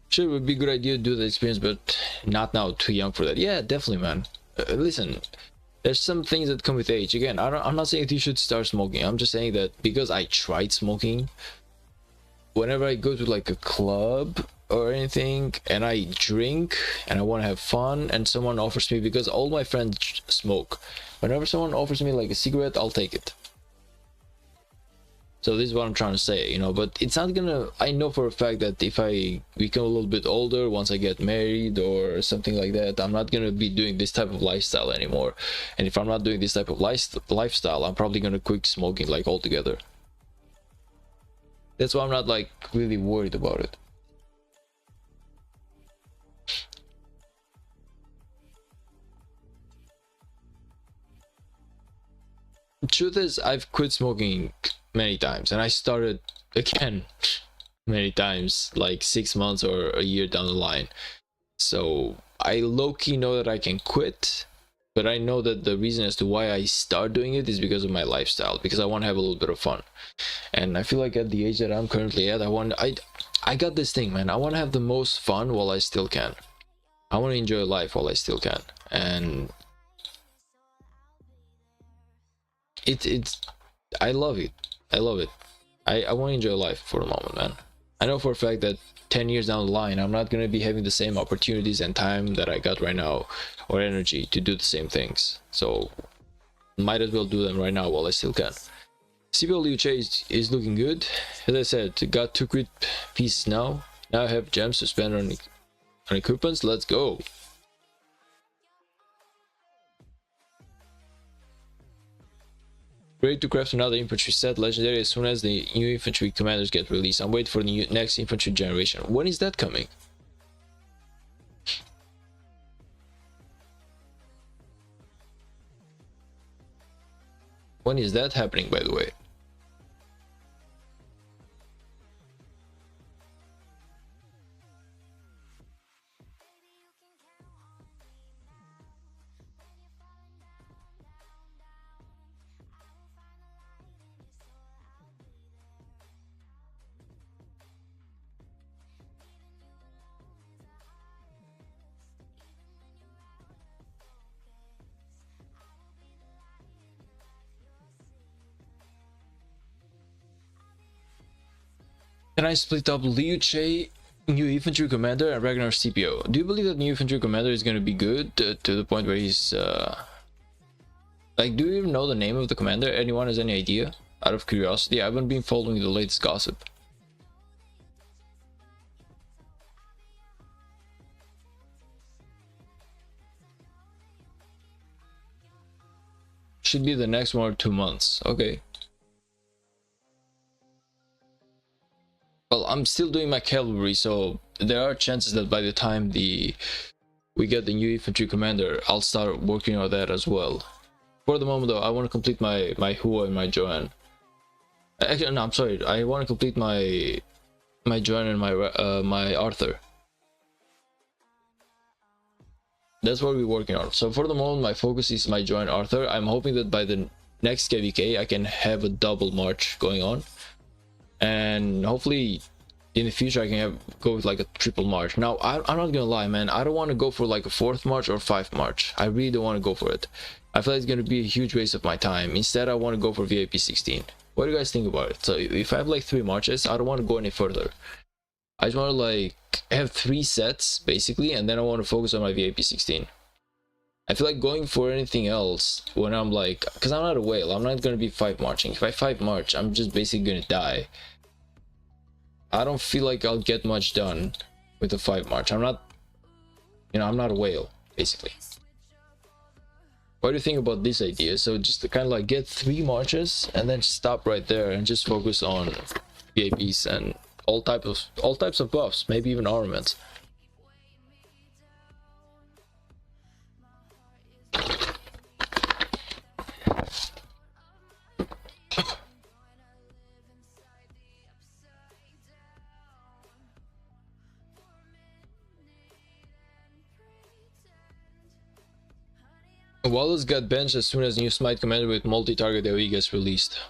Sure, it would be a good idea to do the experience, but not now. Too young for that. Yeah, definitely, man. Listen, there's some things that come with age. Again, I'm not saying that you should start smoking. I'm just saying that because I tried smoking, whenever I go to like a club or anything and I drink and I want to have fun and someone offers me, because all my friends smoke, whenever someone offers me like a cigarette, I'll take it. So this is what I'm trying to say, you know. But it's not gonna, I know for a fact that if I become a little bit older, once I get married or something like that, I'm not gonna be doing this type of lifestyle anymore. And if I'm not doing this type of lifestyle, I'm probably gonna quit smoking like altogether. That's why I'm not like really worried about it. The truth is, I've quit smoking many times and I started again many times, like 6 months or a year down the line. So I low-key know that I can quit, but I know that the reason as to why I start doing it is because of my lifestyle, because I want to have a little bit of fun. And I feel like at the age that I'm currently at, I got this thing, man. I want to have the most fun while I still can. I want to enjoy life while I still can. And it's I love it. I love it. I want to enjoy life for the moment, man. I know for a fact that 10 years down the line, I'm not going to be having the same opportunities and time that I got right now, or energy to do the same things. So might as well do them right now while I still can. CPLU chase is looking good. As I said, got 2 crit pieces now. Now I have gems to spend on equipments. Let's go. Ready to craft another infantry set, legendary, as soon as the new infantry commanders get released. I'm waiting for the next infantry generation. When is that coming? When is that happening, by the way? Can I split up Liu Che, new infantry commander, and Ragnar CPO? Do you believe that new infantry commander is going to be good to the point where he's like, do you even know the name of the commander? Anyone has any idea? Out of curiosity, I haven't been following the latest gossip. Should be the next 1 or 2 months. Okay. Well, I'm still doing my cavalry, so there are chances that by the time we get the new infantry commander, I'll start working on that as well. For the moment though, I want to complete my Hua and my Joanne. Actually, no, I'm sorry. I want to complete my Joanne and my Arthur. That's what we're working on. So for the moment, my focus is my Joanne Arthur. I'm hoping that by the next KVK, I can have a double march going on. And hopefully in the future I can go with like a triple march. Now I'm not gonna lie, man, I don't want to go for like a 4th march or 5th march. I really don't want to go for it. I feel like it's gonna be a huge waste of my time. Instead, I want to go for VIP 16. What do you guys think about it? So if I have like 3 marches, I don't want to go any further. I just want to like have 3 sets basically, and then I want to focus on my VIP 16. I feel like going for anything else when I'm like, because I'm not a whale, I'm not gonna be 5 marching. If I 5 march, I'm just basically gonna die. I don't feel like I'll get much done with a 5 march. I'm not, I'm not a whale, basically. What do you think about this idea? So just to kind of like get 3 marches and then stop right there and just focus on VIPs and all types of buffs, maybe even armaments. Wallace got benched as soon as new Smite commander with multi-target AoE gets released.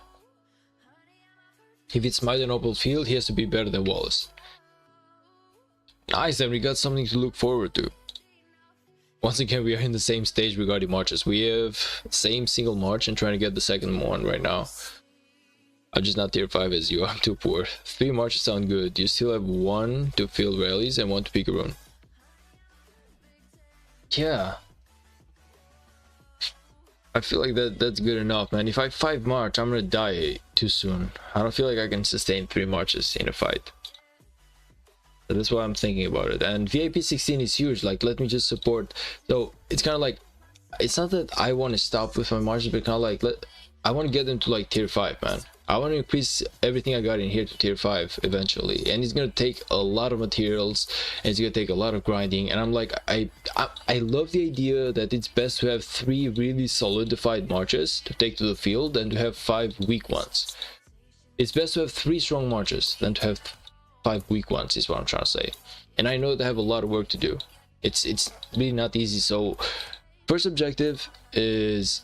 If it's Smite an open field, he has to be better than Wallace. Nice, then we got something to look forward to. Once again, we are in the same stage regarding marches. We have same single march and trying to get the second one right now. I'm just not tier 5 as you, I'm too poor. 3 marches sound good. You still have 1 to field rallies and 1 to pick a rune. Yeah. I feel like that's good enough, man. If I 5 march, I'm gonna die too soon. I don't feel like I can sustain 3 marches in a fight. So that's why I'm thinking about it. And VIP 16 is huge. Like, let me just support. So it's kind of like, it's not that I want to stop with my marches, but kind of like, I want to get them to like tier 5, man. I want to increase everything I got in here to tier 5 eventually, and it's gonna take a lot of materials and it's gonna take a lot of grinding. And I'm like, I love the idea that it's best to have 3 really solidified marches to take to the field than to have 5 weak ones. It's best to have 3 strong marches than to have 5 weak ones, is what I'm trying to say. And I know they have a lot of work to do. It's really not easy. So first objective is,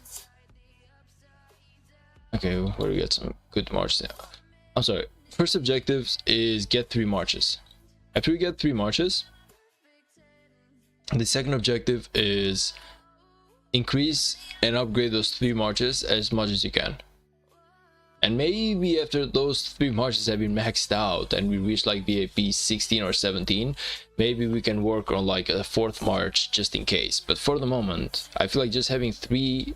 okay, where do we get some good marches now? I'm sorry. First objective is get 3 marches. After we get 3 marches, the second objective is increase and upgrade those 3 marches as much as you can. And maybe after those 3 marches have been maxed out and we reach like VIP 16 or 17, maybe we can work on like a 4th march just in case. But for the moment, I feel like just having 3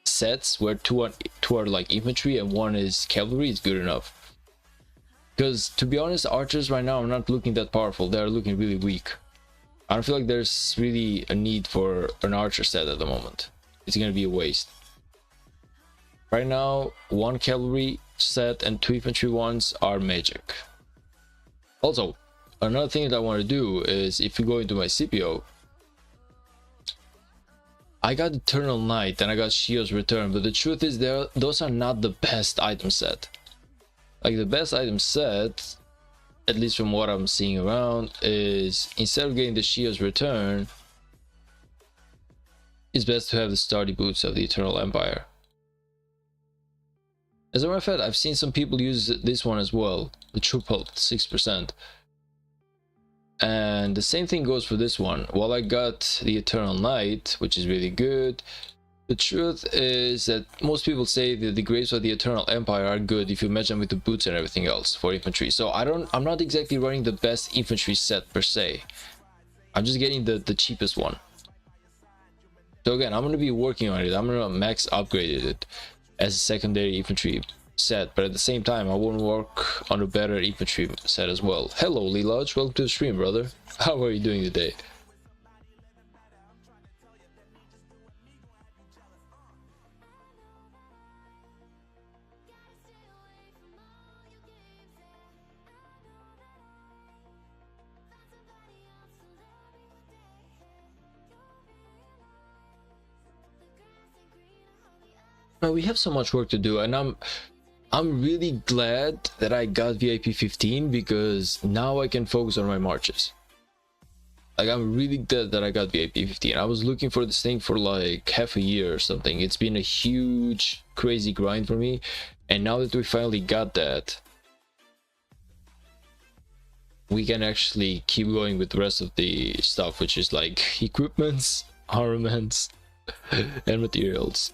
sets where 2 are like infantry and 1 is cavalry is good enough. Because to be honest, archers right now are not looking that powerful. They're looking really weak. I don't feel like there's really a need for an archer set at the moment. It's gonna be a waste. Right now, 1 cavalry set and 2 infantry ones are magic. Also, another thing that I want to do is, if you go into my CPO, I got Eternal Night and I got Shio's Return, but the truth is those are not the best item set. Like, the best item set, at least from what I'm seeing around, is instead of getting the Shio's Return, it's best to have the Sturdy Boots of the Eternal Empire. As a matter of fact, I've seen some people use this one as well, the Troop Health 6%. And the same thing goes for this one. While I got the Eternal Night, which is really good, The truth is that most people say that the Graves of the Eternal Empire are good if you match them with the boots and everything else for infantry. So I'm not exactly running the best infantry set per se. I'm just getting the cheapest one. So again, I'm going to be working on it. I'm going to max upgrade it as a secondary infantry set, but at the same time I won't work on a better infantry set as well. Hello Lilaj, welcome to the stream, brother. How are you doing today? Now we have so much work to do, and I'm really glad that I got VIP 15 because now I can focus on my marches. Like, I'm really glad that I got VIP 15. I was looking for this thing for like half a year or something. It's been a huge, crazy grind for me, and now that we finally got that, we can actually keep going with the rest of the stuff, which is like equipments, armaments, and materials.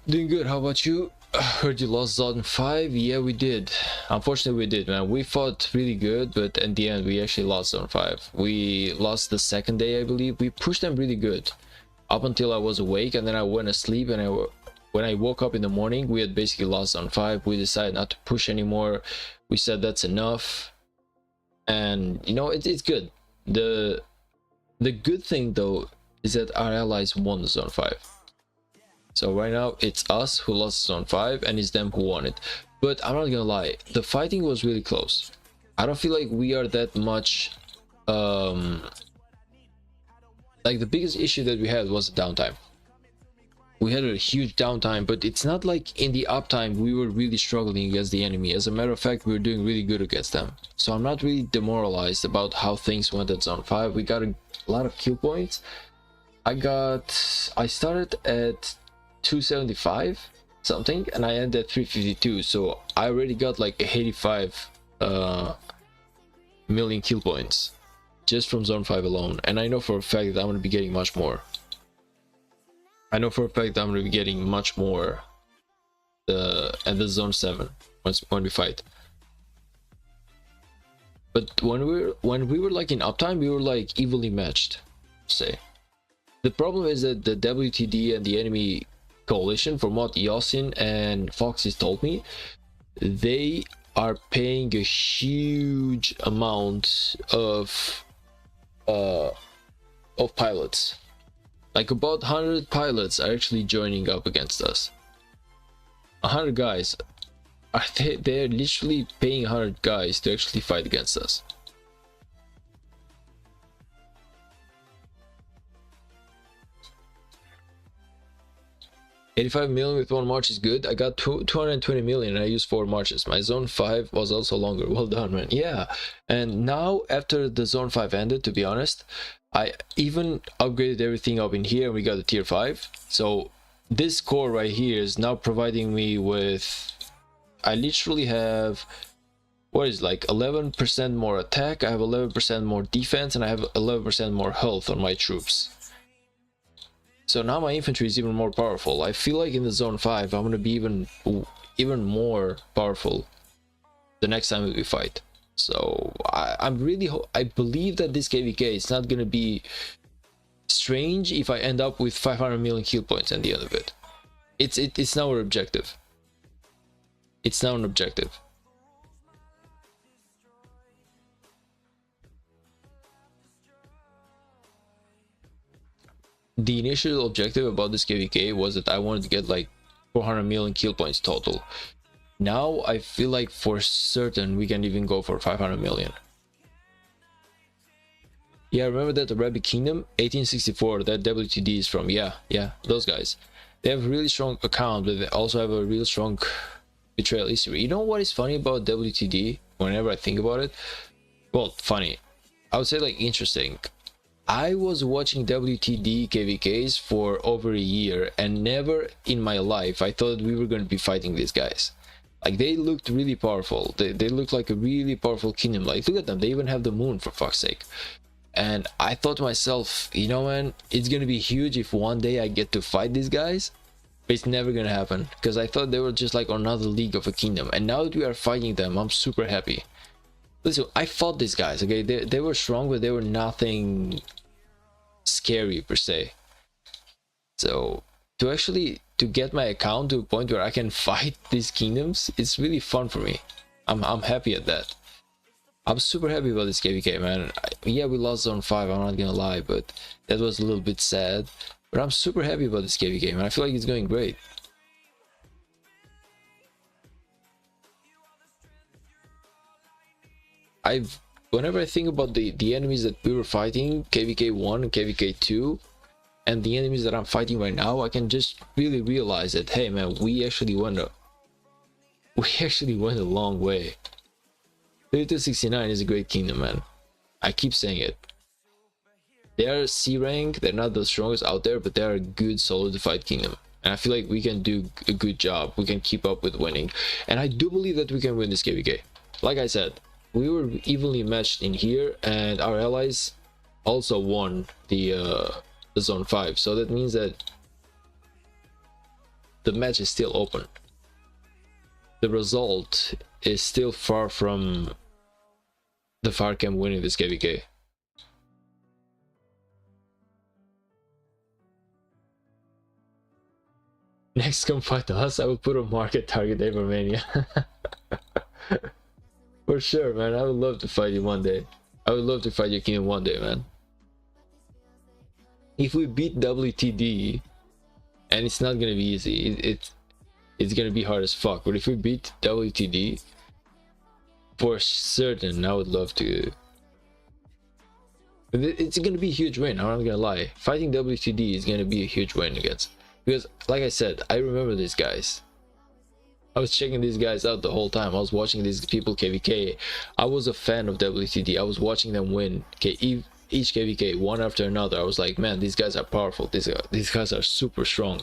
Doing good. How about you? Heard you lost Zod 5. Yeah, we did. Unfortunately, we did, man. We fought really good, but in the end, we actually lost Zone 5. We lost the second day, I believe. We pushed them really good up until I was awake, and then I went asleep, and when I woke up in the morning, we had basically lost Zone 5. We decided not to push anymore. We said that's enough, and you know, it's good. The good thing though is that our allies won the Zone 5. So right now it's us who lost Zone 5 and it's them who won it. But I'm not gonna lie, the fighting was really close. I don't feel like we are that much like, the biggest issue that we had was the downtime. We had a huge downtime, but it's not like in the uptime we were really struggling against the enemy. As a matter of fact, we were doing really good against them. So I'm not really demoralized about how things went at Zone 5. We got a lot of kill points. I started at 275 something and I ended at 352, so I already got like 85 million kill points just from Zone 5 alone, and I know for a fact that I'm going to be getting much more. I know for a fact that I'm going to be getting much more at the Zone 7 when we fight. But when we were like in uptime, we were like evenly matched, say. The problem is that the WTD and the enemy coalition, from what Yosin and Foxes told me, they are paying a huge amount of pilots. Like about 100 pilots are actually joining up against us. 100 guys. They're literally paying 100 guys to actually fight against us. $85 million with one march is good. I got 220 million and I used 4 marches. My Zone 5 was also longer. Well done, man. Yeah. And now after the Zone 5 ended, to be honest, I even upgraded everything up in here and we got a tier 5. So this core right here is now providing me with, I literally have, what is it, like 11% more attack, I have 11% more defense, and I have 11% more health on my troops. So now my infantry is even more powerful. I feel like in the Zone 5 I'm going to be even more powerful the next time we fight. So I believe that this KVK is not going to be strange if I end up with 500 million kill points at the end of it. It's now our objective. It's now an objective. The initial objective about this KVK was that I wanted to get like 400 million kill points total. Now I feel like for certain we can even go for 500 million. Yeah, remember that the Rabbit Kingdom 1864 that WTD is from. Yeah, those guys. They have a really strong account, but they also have a real strong betrayal history. You know what is funny about WTD whenever I think about it? Well, funny, I would say like interesting. I was watching WTD KVKs for over a year and never in my life I thought we were going to be fighting these guys. Like, they looked really powerful. They looked like a really powerful kingdom. Like, look at them, they even have the moon, for fuck's sake. And I thought to myself, you know, man, it's gonna be huge if one day I get to fight these guys. But it's never gonna happen, because I thought they were just like another league of a kingdom, and now that we are fighting them, I'm super happy. Listen, I fought these guys, okay? They were strong, but they were nothing scary per se. So to get my account to a point where I can fight these kingdoms, it's really fun for me. I'm happy at that. I'm super happy about this KVK, man. Yeah, we lost zone 5, I'm not gonna lie, but that was a little bit sad. But I'm super happy about this KVK, man. I feel like it's going great. Whenever I think about the enemies that we were fighting, KVK 1 and KVK 2, and the enemies that I'm fighting right now, I can just really realize that, hey man, we actually went a long way. 3269 is a great kingdom, man. I keep saying it. They are C rank, they're not the strongest out there, but they are a good solidified kingdom. And I feel like we can do a good job. We can keep up with winning. And I do believe that we can win this KVK. Like I said, we were evenly matched in here, and our allies also won the zone 5. So that means that the match is still open. The result is still far from the Farcam winning this KVK. Next, come fight us. I will put a market target Avermania. For sure, man. I would love to fight you one day. I would love to fight your kingdom one day, man. If we beat WTD, and it's not gonna be easy, it's gonna be hard as fuck. But if we beat WTD, for certain, I would love to. It's gonna be a huge win. I'm not gonna lie. Fighting WTD is gonna be a huge win against. Because, like I said, I remember these guys. I was checking these guys out the whole time. I was watching these people KVK. I was a fan of WTD. I was watching them win each KVK one after another. I was like, man, these guys are powerful. These guys are super strong.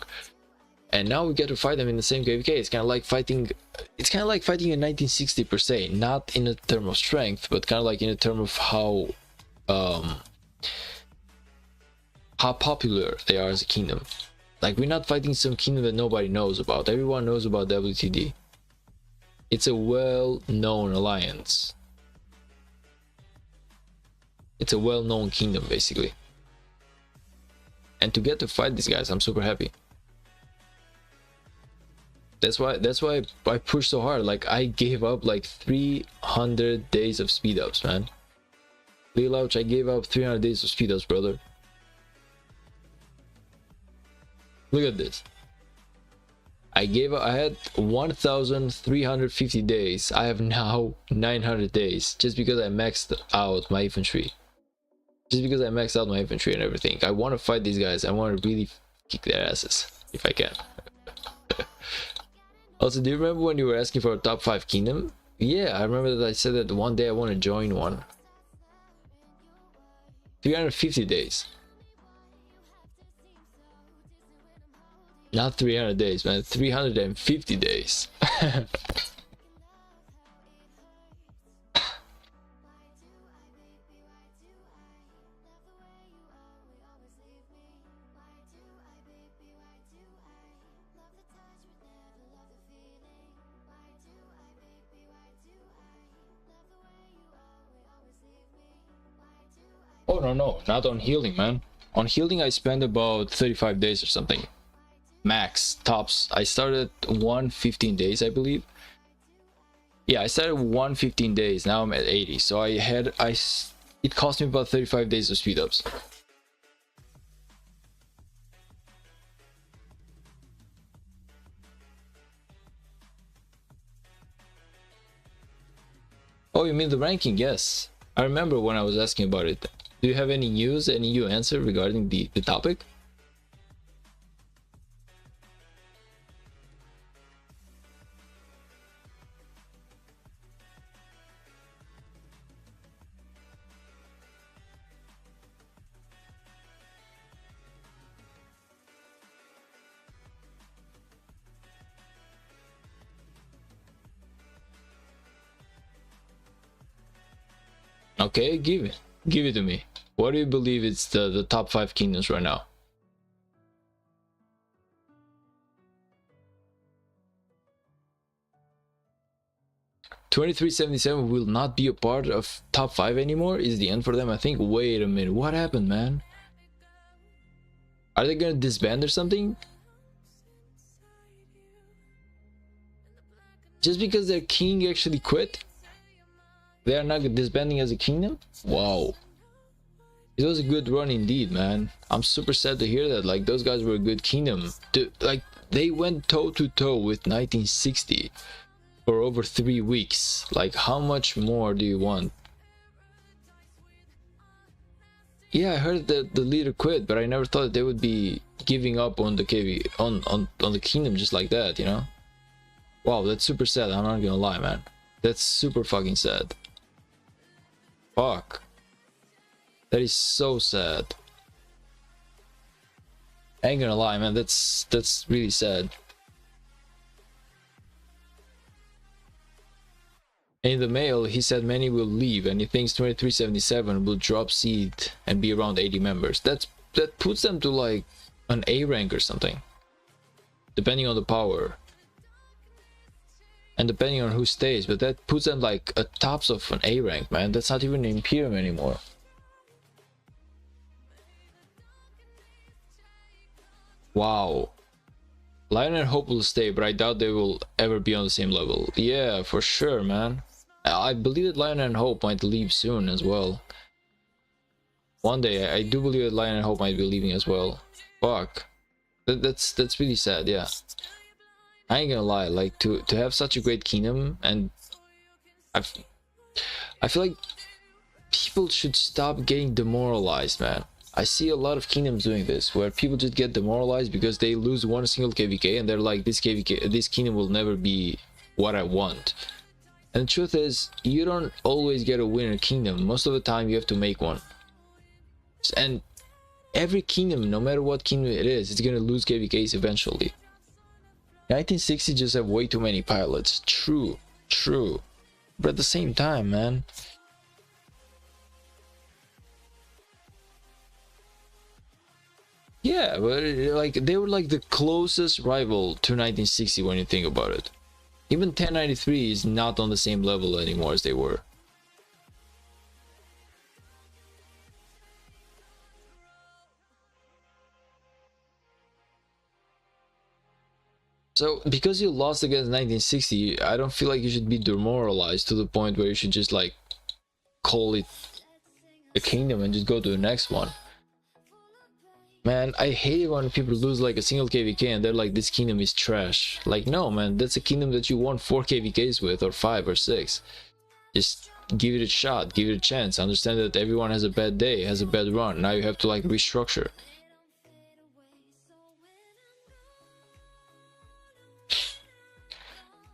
And now we get to fight them in the same KVK. It's kind of like fighting. It's kind of like fighting in 1960 per se, not in a term of strength, but kind of like in a term of how popular they are as a kingdom. Like, we're not fighting some kingdom that nobody knows about. Everyone knows about WTD. It's a well-known alliance. It's a well-known kingdom, basically. And to get to fight these guys, I'm super happy. That's why I pushed so hard. Like, I gave up like 300 days of speed ups, man. Lil Ouch, I gave up 300 days of speed ups, brother. Look at this. I had 1,350 days. I have now 900 days just because I maxed out my infantry. Just because I maxed out my infantry and everything. I want to fight these guys. I want to really kick their asses if I can. Also, do you remember when you were asking for a top 5 kingdom? Yeah, I remember that I said that one day I want to join one. 350 days. Not 300 days, man. 350 days. Oh, no, not on healing, man. On healing, I spent about 35 days or something. Max, tops. I started 115 days, I believe. Yeah, I started 115 days. Now I'm at 80. So it cost me about 35 days of speed ups. Oh, you mean the ranking? Yes. I remember when I was asking about it. Do you have any news, any new answer regarding the topic? Okay, give it to me. What do you believe it's the top 5 kingdoms right now? $23.77 will not be a part of top 5 anymore. Is the end for them? I think. Wait a minute, what happened, man? Are they gonna disband or something? Just because their king actually quit, they are not disbanding as a kingdom? Wow, it was a good run indeed, man. I'm super sad to hear that. Like, those guys were a good kingdom. Like, they went toe to toe with 1960 for over 3 weeks. Like, how much more do you want? Yeah, I heard that the leader quit, but I never thought they would be giving up on the KV on the kingdom just like that, you know? Wow, that's super sad. I'm not gonna lie, man. That's super fucking sad. Fuck. That is so sad. I ain't gonna lie, man. That's really sad. In the mail, he said many will leave, and he thinks 2377 will drop seed and be around 80 members. That puts them to like an A rank or something, depending on the power and depending on who stays. But that puts them like at tops of an A rank, man. That's not even an Imperium anymore. Wow. Lion and Hope will stay, but I doubt they will ever be on the same level. Yeah, for sure, man. I believe that Lion and Hope might leave soon as well. One day, I do believe that Lion and Hope might be leaving as well. Fuck. That's really sad, yeah. I ain't gonna lie, like, to have such a great kingdom, and I feel like people should stop getting demoralized, man. I see a lot of kingdoms doing this, where people just get demoralized because they lose one single KVK and they're like, this kingdom will never be what I want. And the truth is, you don't always get a winner kingdom. Most of the time you have to make one. And every kingdom, no matter what kingdom it is, it's gonna lose KVKs eventually. 1960 just have way too many pilots. True. But at the same time, man, yeah, but like, they were like the closest rival to 1960 when you think about it. Even 1093 is not on the same level anymore as they were. So because you lost against 1960, I don't feel like you should be demoralized to the point where you should just like call it a kingdom and just go to the next one. Man, I hate it when people lose like a single KVK and they're like, this kingdom is trash. Like, no, man, that's a kingdom that you won 4 KVKs with, or 5 or 6. Just give it a shot, give it a chance. Understand that everyone has a bad day, has a bad run. Now you have to like restructure.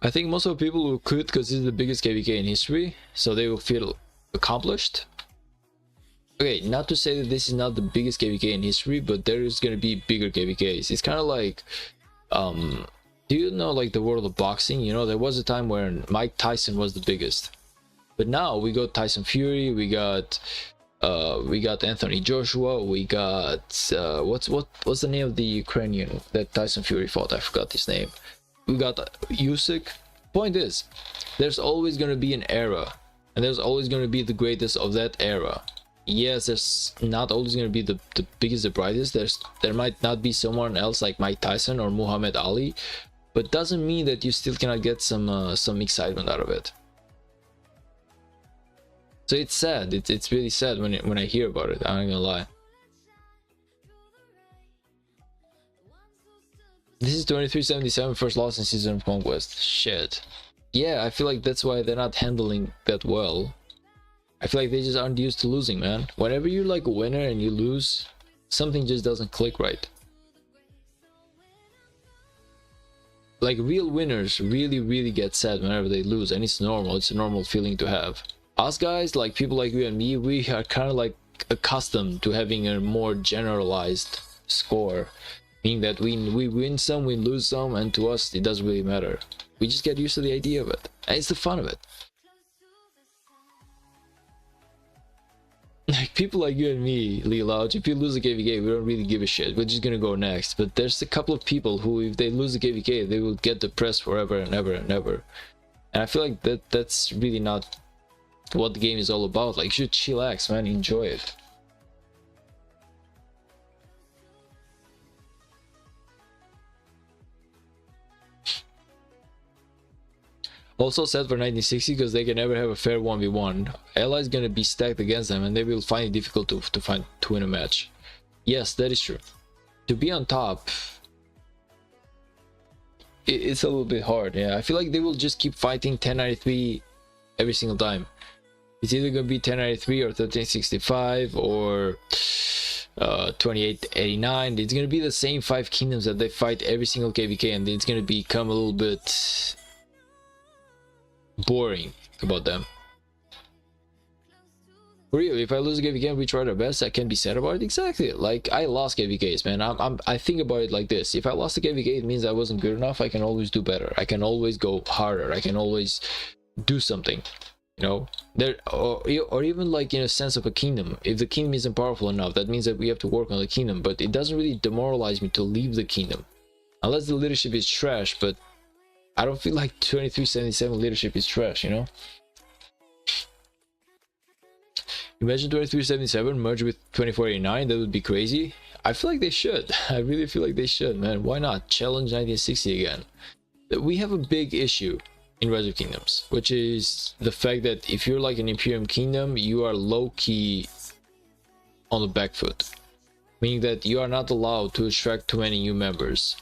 I think most of the people will quit because this is the biggest KVK in history, so they will feel accomplished. Okay, not to say that this is not the biggest KVK in history, but there is gonna be bigger KVKs. It's kind of like, do you know like the world of boxing? You know, there was a time where Mike Tyson was the biggest, but now we got Tyson Fury, we got Anthony Joshua, we got what's the name of the Ukrainian that Tyson Fury fought? I forgot his name. We got Usyk. Point is, there's always gonna be an era, and there's always gonna be the greatest of that era. Yes, there's not always going to be the biggest, the brightest. There might not be someone else like Mike Tyson or Muhammad Ali, but doesn't mean that you still cannot get some excitement out of it. So it's sad. It's really sad when I hear about it. I'm not gonna lie. This is 2377, first loss in Season of Conquest. Shit. Yeah, I feel like that's why they're not handling that well. I feel like they just aren't used to losing, man. Whenever you're like a winner and you lose, something just doesn't click right. Like, real winners really get sad whenever they lose, and it's normal. It's a normal feeling to have. Us guys, like people like you and me, we are kind of like accustomed to having a more generalized score, meaning that we win some, we lose some, and to us it doesn't really matter. We just get used to the idea of it, and it's the fun of it. Like people like you and me, Leo Lounge, if you lose a KVK, we don't really give a shit. We're just gonna go next. But there's a couple of people who, if they lose a KVK, they will get depressed forever and ever and ever. And I feel like that's really not what the game is all about. Like, you should chillax, man, enjoy it. Also sad for 1960 because they can never have a fair 1v1. Allies gonna be stacked against them and they will find it difficult to win a match. Yes, that is true. To be on top, it's a little bit hard. Yeah, I feel like they will just keep fighting 1093 every single time. It's either gonna be 1093 or 1365 or 2889. It's gonna be the same 5 kingdoms that they fight every single KVK, and it's gonna become a little bit boring about them. For real, if I lose a KVK and we try our best, I can be sad about it. Exactly. Like, I lost KVKs, man. I think about it like this: if I lost a KVK, it means I wasn't good enough. I can always do better. I can always go harder. I can always do something. You know, there or even like in a sense of a kingdom. If the kingdom isn't powerful enough, that means that we have to work on the kingdom. But it doesn't really demoralize me to leave the kingdom, unless the leadership is trash. But I don't feel like 2377 leadership is trash, you know? Imagine 2377 merge with 2489, that would be crazy. I feel like they should. I really feel like they should, man. Why not? Challenge 1960 again. We have a big issue in Rise of Kingdoms, which is the fact that if you're like an Imperium Kingdom, you are low-key on the back foot. Meaning that you are not allowed to attract too many new members.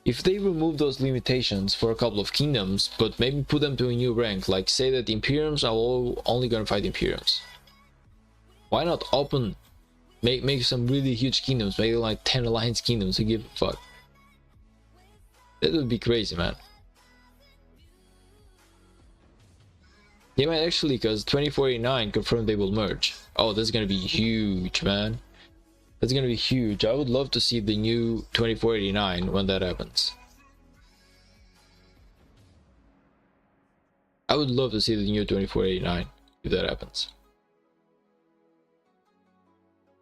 If they remove those limitations for a couple of kingdoms, but maybe put them to a new rank, like say that Imperiums are only gonna fight Imperiums. Why not open, make some really huge kingdoms, make like 10 alliance kingdoms, who give a fuck? That would be crazy, man. They might actually, because 2489 confirmed they will merge. Oh, that's gonna be huge, man. That's gonna be huge. I would love to see the new 2489 when that happens. I would love to see the new 2489 if that happens.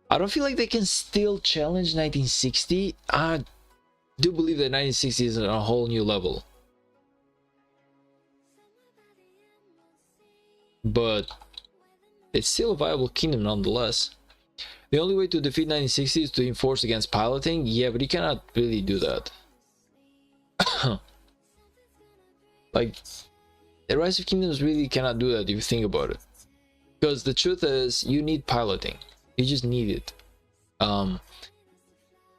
I don't feel like they can still challenge 1960. I do believe that 1960 is on a whole new level. But it's still a viable kingdom nonetheless. The only way to defeat 1960 is to enforce against piloting. Yeah, but you cannot really do that. Like, the Rise of Kingdoms really cannot do that if you think about it. Because the truth is, you need piloting. You just need it.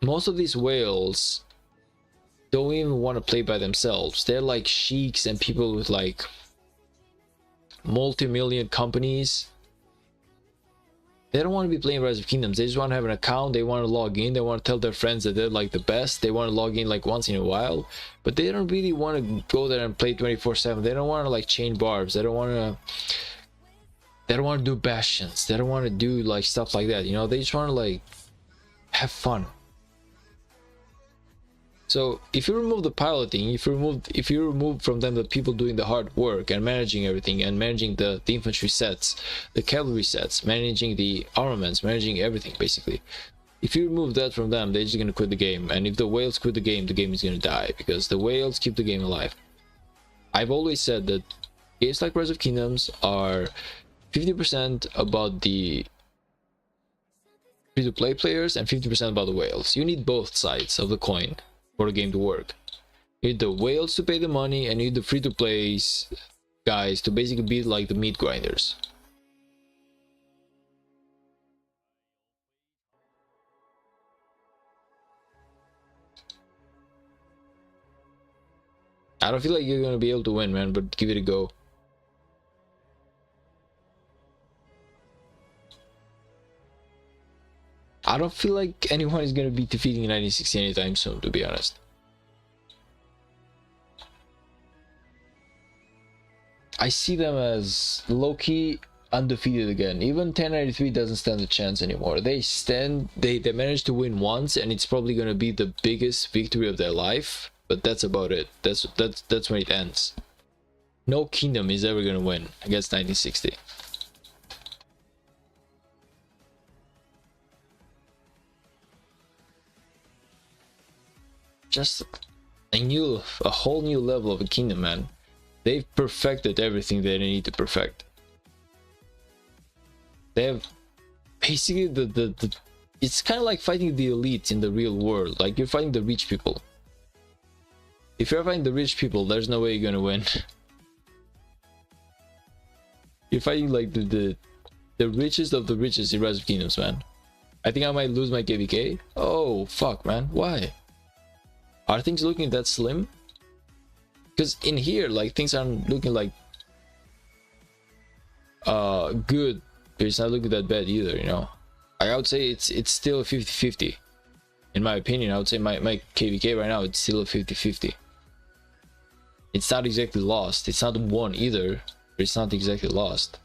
Most of these whales don't even want to play by themselves. They're like sheiks and people with like multi-million companies. They don't want to be playing Rise of Kingdoms. They just want to have an account. They want to log in. They want to tell their friends that they're like the best. They want to log in like once in a while. But they don't really want to go there and play 24/7. They don't want to like chain barbs. They don't want to do bastions. They don't want to do like stuff like that. You know, they just want to like have fun. So if you remove the piloting, if you remove from them the people doing the hard work and managing everything, and managing the infantry sets, the cavalry sets, managing the armaments, managing everything basically. If you remove that from them, they're just gonna quit the game. And if the whales quit the game is gonna die, because the whales keep the game alive. I've always said that games like Rise of Kingdoms are 50% about the free-to-play players and 50% about the whales. You need both sides of the coin for the game to work. You need the whales to pay the money, and you need the free-to-play guys to basically be like the meat grinders. I don't feel like you're gonna be able to win, man, but give it a go. I don't feel like anyone is gonna be defeating 1960 anytime soon, to be honest. I see them as low-key undefeated again. Even 1093 doesn't stand a chance anymore. They managed to win once, and it's probably gonna be the biggest victory of their life. But that's about it. That's when it ends. No kingdom is ever gonna win against 1960. just a whole new level of a kingdom, man. They've perfected everything that they need to perfect. They have basically the it's kind of like fighting the elites in the real world. Like, you're fighting the rich people. If you're fighting the rich people, there's no way you're gonna win. You're fighting like the richest of the richest in Rise of Kingdoms, man. I think I might lose my KVK. Oh fuck, man. Why? Are things looking that slim? Because in here, like, things aren't looking like good, but it's not looking that bad either, you know. I would say it's still a 50-50. In my opinion, I would say my KVK right now, it's still a 50-50. It's not exactly lost. It's not won either, but it's not exactly lost.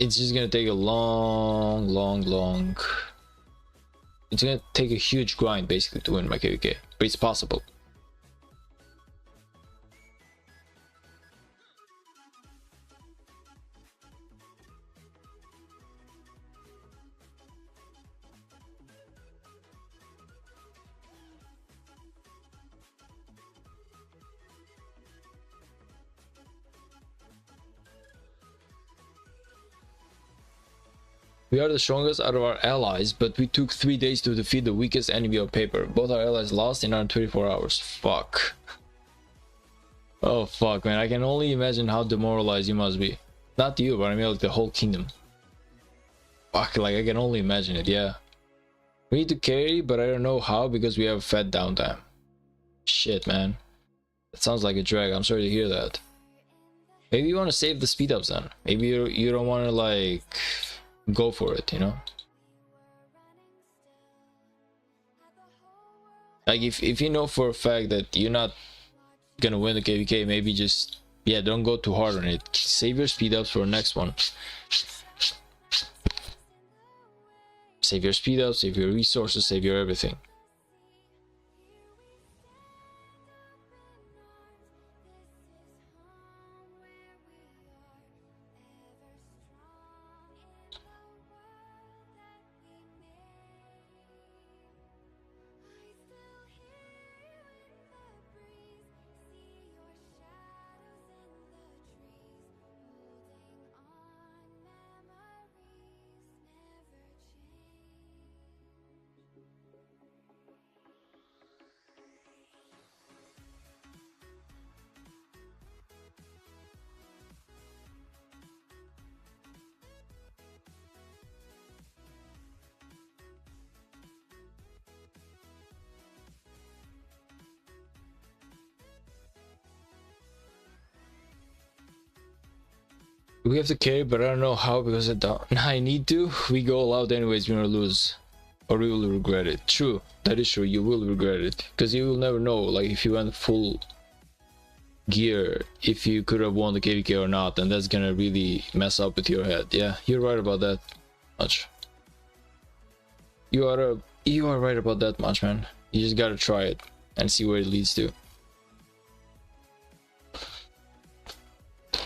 It's just gonna take a long. It's gonna take a huge grind basically to win my KVK, but it's possible. We are the strongest out of our allies, but we took 3 days to defeat the weakest enemy on paper. Both our allies lost in around 24 hours. Fuck. Oh fuck, man. I can only imagine how demoralized you must be. Not you, but I mean like the whole kingdom. Fuck, like I can only imagine it, yeah. We need to carry, but I don't know how because we have fed downtime. Shit, man. That sounds like a drag. I'm sorry to hear that. Maybe you want to save the speed ups then. Maybe you don't want to like go for it, you know. Like if you know for a fact that you're not gonna win the KVK, maybe just, yeah, don't go too hard on it. Save your speed ups for the next one. Save your speed ups, save your resources, save your everything. We have to carry, but I don't know how because I need to. We go all out anyways, we're gonna lose. Or we will regret it. True, that is true, you will regret it. Because you will never know, like, if you went full gear, if you could have won the KVK or not, and that's gonna really mess up with your head. Yeah, you're right about that much. You are right about that much, man. You just gotta try it and see where it leads to.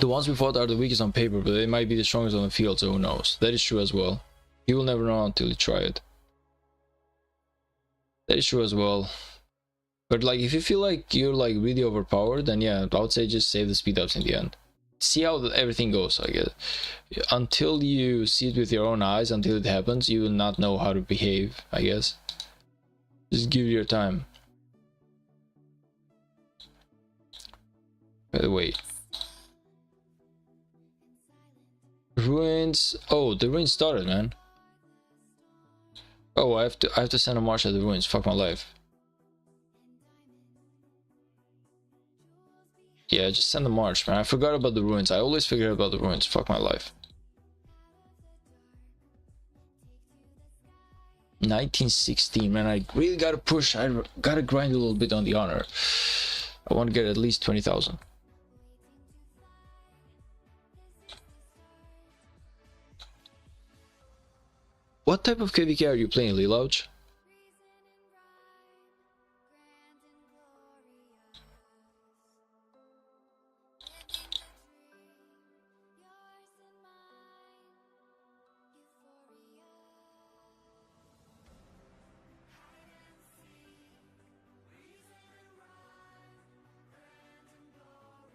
The ones we fought are the weakest on paper, but they might be the strongest on the field, so who knows. That is true as well. You will never know until you try it. That is true as well. But like, if you feel like you're like really overpowered, then yeah, I would say just save the speed ups in the end. See how everything goes, I guess. Until you see it with your own eyes, until it happens, you will not know how to behave, I guess. Just give it your time. By the way, ruins. Oh, the ruins started, man. Oh, I have to send a march at the ruins. Fuck my life. Yeah, just send the march, man. I forgot about the ruins. I always forget about the ruins. Fuck my life. 1916, man. I really gotta push. I gotta grind a little bit on the honor. I want to get at least 20,000. What type of KVK are you playing, Lilouch?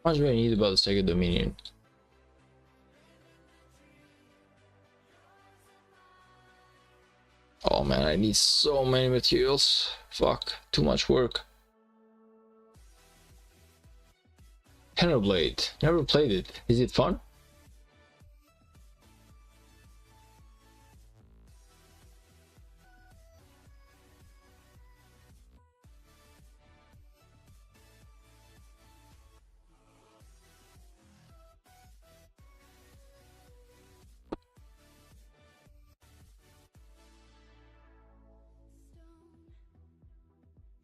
How much do I need about the second Dominion? Oh man, I need so many materials. Fuck, too much work. Blade. Never played it. Is it fun?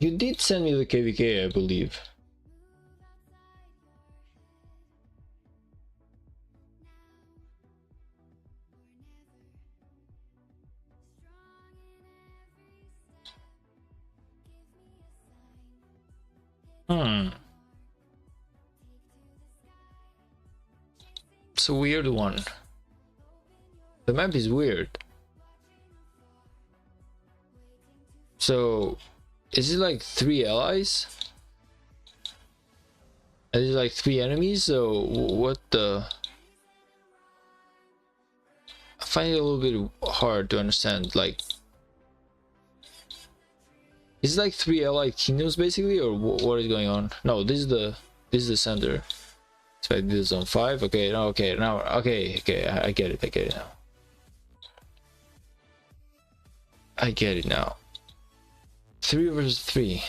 You did send me the KVK, I believe. It's a weird one. The map is weird. So, is it like 3 allies? And there's like 3 enemies, so what the... I find it a little bit hard to understand, like... Is it like 3 allied kingdoms basically, or what is going on? No, this is the center. So I did this on 5, okay, no, okay, now, okay, I get it now. I get it now. 3 versus 3.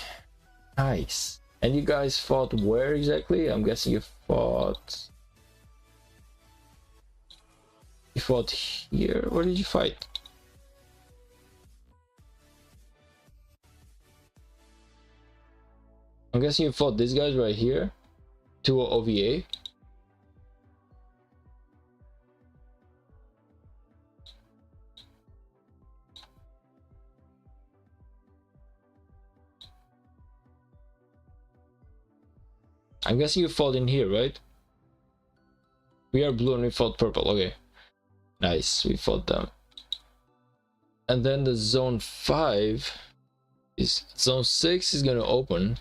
Nice. And you guys fought where exactly? I'm guessing you fought... You fought here? Where did you fight? I'm guessing you fought these guys right here. 2 OVA. I'm guessing you fought in here, right? We are blue and we fought purple. Okay. Nice. We fought them. And then the zone 5 is... Zone 6 is gonna open.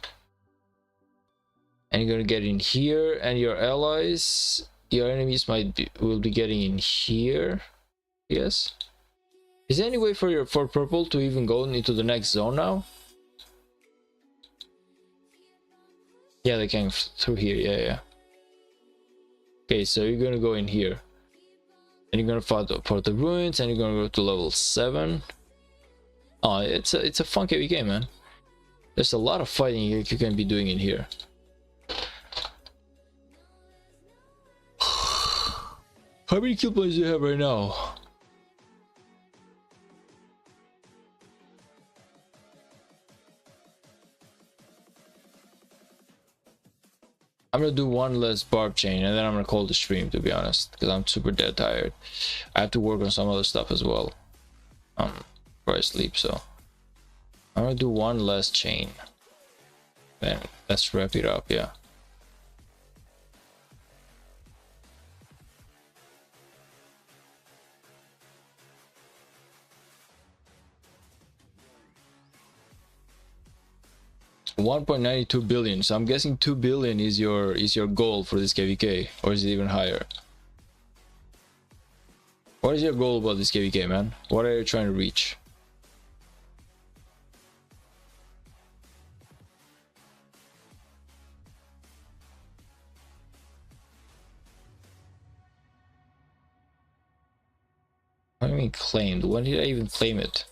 And you're gonna get in here, and your allies... Your enemies will be getting in here. Yes. Is there any way for purple to even go into the next zone now? Yeah, they came through here. Yeah. Okay, so you're gonna go in here, and you're gonna fight for the ruins, and you're gonna go to level 7. Oh, it's a fun KVK, man. There's a lot of fighting you can be doing in here. How many kill points do you have right now? I'm gonna do one less Barb chain, and then I'm gonna call the stream, to be honest, because I'm super dead tired. I have to work on some other stuff as well before I sleep, so I'm gonna do one less chain. Then let's wrap it up. Yeah. $1.92 billion. So I'm guessing 2 billion is your goal for this KVK, or is it even higher? What is your goal about this KVK, man? What are you trying to reach? What do you mean claimed? When did I even claim it?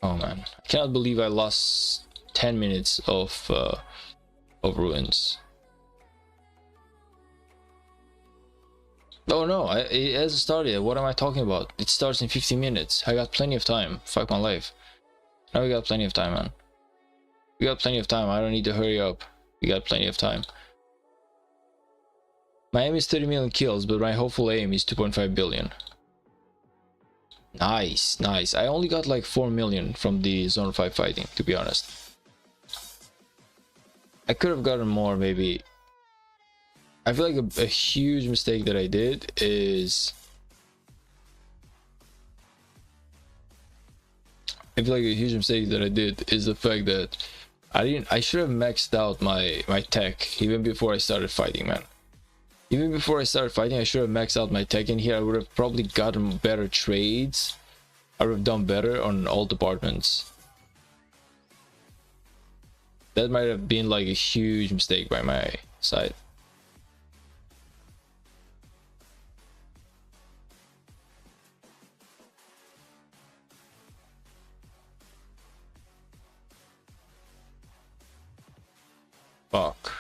Oh man, I cannot believe I lost 10 minutes of ruins. Oh no, it hasn't started. What am I talking about? It starts in 15 minutes. I got plenty of time. Fuck my life. Now we got plenty of time, man. We got plenty of time. I don't need to hurry up. We got plenty of time. My aim is 30 million kills, but my hopeful aim is 2.5 billion. Nice, nice. I only got like 4 million from the zone 5 fighting, to be honest. I could have gotten more, maybe. I feel like a huge mistake that I did is I feel like a huge mistake that I did is the fact that I should have maxed out my tech even before I started fighting, man. Even before I started fighting, I should have maxed out my tech in here. I would have probably gotten better trades. I would have done better on all departments. That might have been like a huge mistake by my side. Fuck.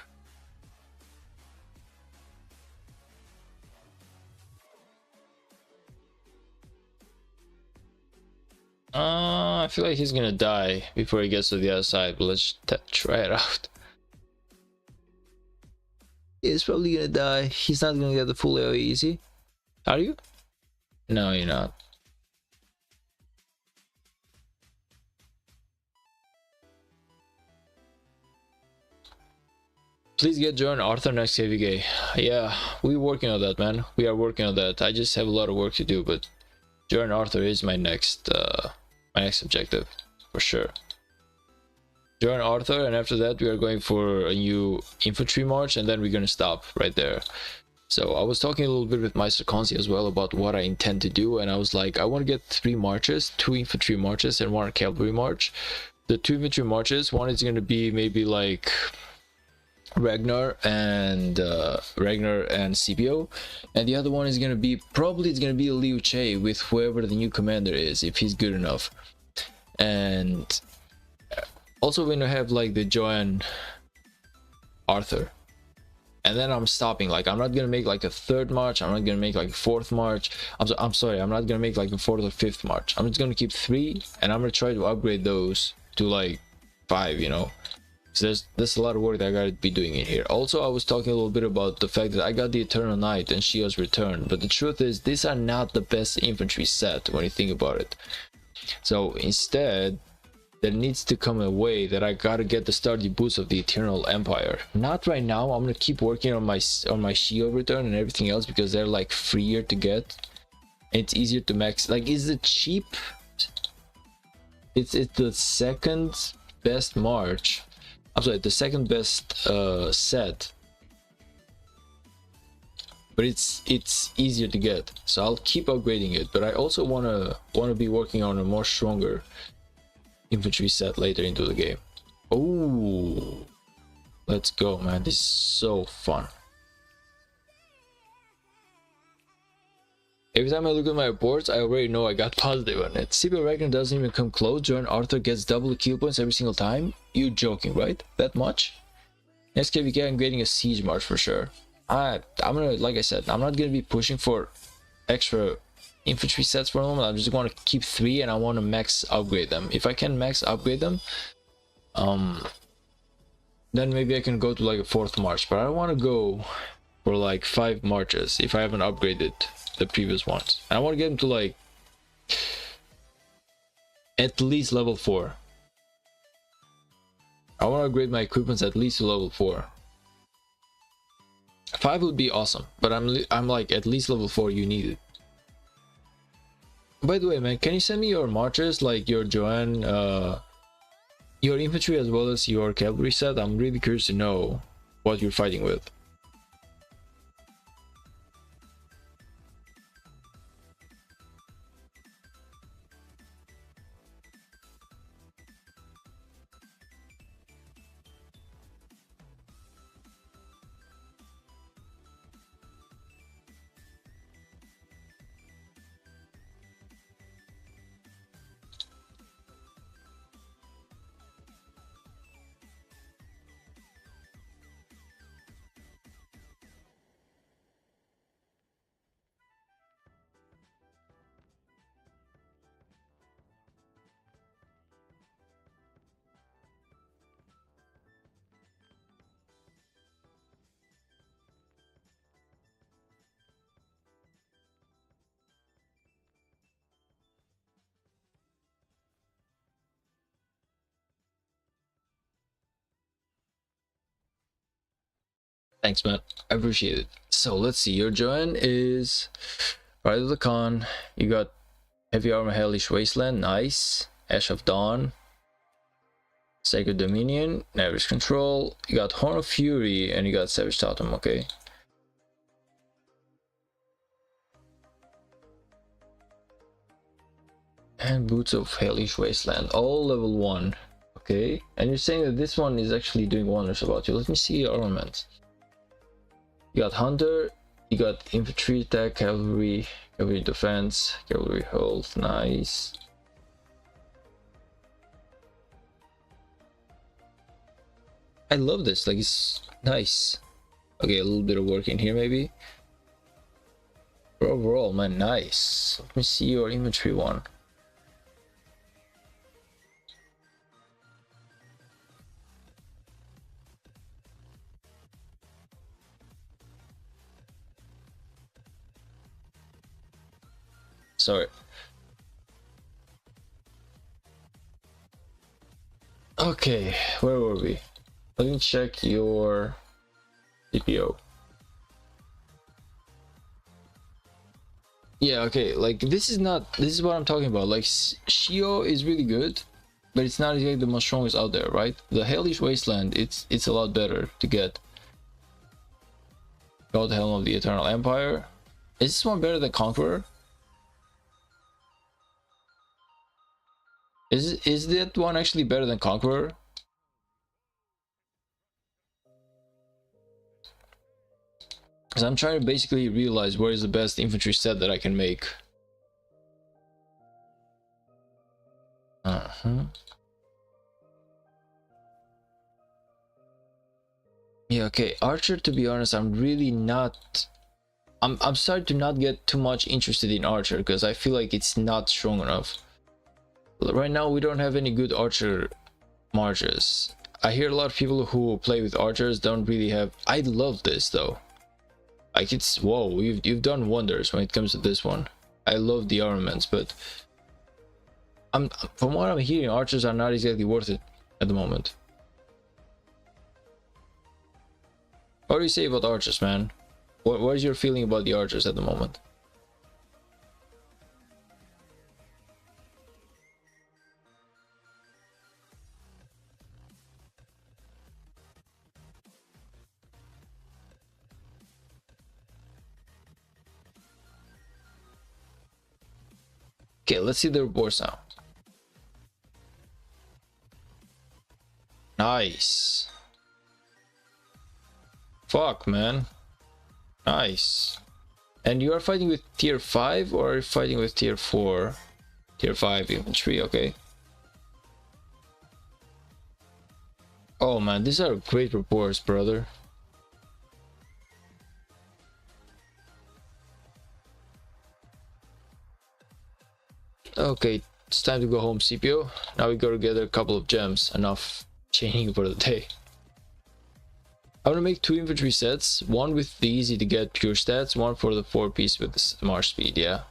I feel like he's gonna die before he gets to the other side, but let's try it out. He's probably gonna die. He's not gonna get the full AoE easy. Are you? No, you're not. Please get Joe and Arthur next KVK. Yeah, we're working on that, man. We are working on that. I just have a lot of work to do, but Joe and Arthur is my next objective for sure. Joe and Arthur, and after that we are going for a new infantry march, and then we're gonna stop right there. So I was talking a little bit with Meister Konzi as well about what I intend to do, and I was like, I want to get 3 marches, 2 infantry marches and 1 cavalry march. The 2 infantry marches, one is gonna be maybe like Ragnar and CPO, and the other one is gonna be probably it's gonna be Liu Che with whoever the new commander is, if he's good enough. And also we're gonna have like the Joanne Arthur, and then I'm stopping. Like, I'm not gonna make like a 3rd march, I'm not gonna make like a 4th march. I'm sorry, I'm not gonna make like a 4th or 5th march. I'm just gonna keep 3, and I'm gonna try to upgrade those to like 5, you know. So there's a lot of work that I gotta be doing in here. Also, I was talking a little bit about the fact that I got the Eternal Knight and Shio's Return, but the truth is these are not the best infantry set when you think about it. So instead, there needs to come a way that I gotta get the sturdy boots of the Eternal Empire. Not right now. I'm gonna keep working on my Shio Return and everything else because they're like freer to get. And it's easier to max. Like, is it cheap? It's the 2nd best march. I'm sorry, the 2nd best set, but it's easier to get, so I'll keep upgrading it. But I also wanna be working on a more stronger infantry set later into the game. Oh, let's go, man! This is so fun. Every time I look at my reports, I already know I got positive on it. CPO Ragnar doesn't even come close. Joan Arthur gets double the kill points every single time. You're joking, right? That much? Next KVK, I'm getting a siege march for sure. I'm gonna, like I said, I'm not gonna be pushing for extra infantry sets for a moment. I'm just gonna keep 3, and I want to max upgrade them. If I can max upgrade them, then maybe I can go to like a 4th march. But I don't want to go for like 5 marches if I haven't upgraded the previous ones. And I want to get them to like at least level 4. I want to upgrade my equipments at least to level 4. 5 would be awesome, but I'm like, at least level 4 you need it. By the way, man, can you send me your marches, like your Joanne, your infantry as well as your cavalry set? I'm really curious to know what you're fighting with. Thanks, man. I appreciate it. So let's see. Your Joanne is Ride of the Khan. You got Heavy Armor Hellish Wasteland. Nice. Ash of Dawn, Sacred Dominion, Average Control. You got Horn of Fury and you got Savage Totem, okay. And Boots of Hellish Wasteland, all level 1. Okay, and you're saying that this one is actually doing wonders about you. Let me see your armament. You got Hunter, you got Infantry Attack, Cavalry, Cavalry Defense, Cavalry Hold, nice. I love this, like it's nice. Okay, a little bit of work in here maybe. But overall, man, nice. Let me see your infantry one. Sorry. Okay, where were we? Let me check your CPO. Yeah, okay, like this is what I'm talking about. Like Shio is really good, but it's not exactly the most strongest out there, right? The Hellish Wasteland, it's a lot better to get. God Helm of the Eternal Empire. Is this one better than Conqueror? Is that one actually better than Conqueror? Because I'm trying to basically realize where is the best infantry set that I can make. Yeah, okay. Archer, to be honest, I'm really not... I'm starting to not get too much interested in Archer because I feel like it's not strong enough. Right now, we don't have any good Archer marches. I hear a lot of people who play with Archers don't really have... I love this though. Like it's... Whoa, you've done wonders when it comes to this one. I love the armaments, but... from what I'm hearing, Archers are not exactly worth it at the moment. What do you say about Archers, man? What is your feeling about the Archers at the moment? Okay, let's see the reports now. Nice. Fuck, man. Nice. And you are fighting with tier 5 or are you fighting with tier 4? Tier 5 infantry, okay. Oh man, these are great reports, brother. Okay, it's time to go home, CPO. Now we gotta get a couple of gems, enough chaining for the day. I'm gonna make 2 infantry sets, one with the easy to get pure stats, one for the 4-piece with the march speed, yeah.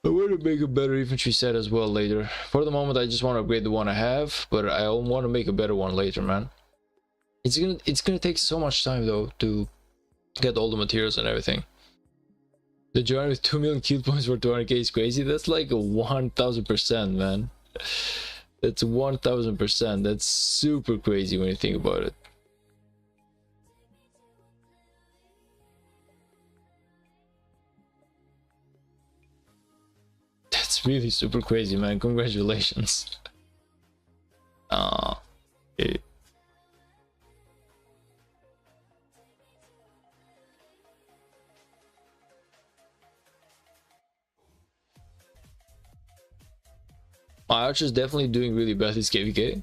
I want to make a better infantry set as well later. For the moment, I just want to upgrade the one I have, but I want to make a better one later, man. It's gonna take so much time though to get all the materials and everything. The joint with 2 million kill points for 200k is crazy. That's like a 1000%, man. That's 1000%. That's super crazy when you think about it. That's really super crazy, man. Congratulations. Okay. My Archer's definitely doing really bad this KVK.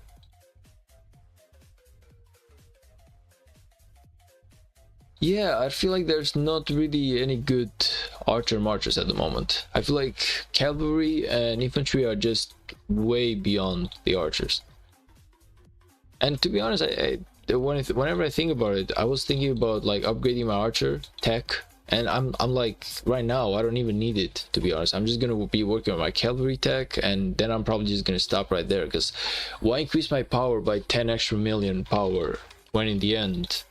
Yeah, I feel like there's not really any good Archer marchers at the moment. I feel like cavalry and infantry are just way beyond the Archers. And to be honest, whenever I think about it, I was thinking about like upgrading my Archer tech. And I'm like, right now, I don't even need it, to be honest. I'm just going to be working on my cavalry tech, and then I'm probably just going to stop right there. Because why increase my power by 10 extra million power when in the end,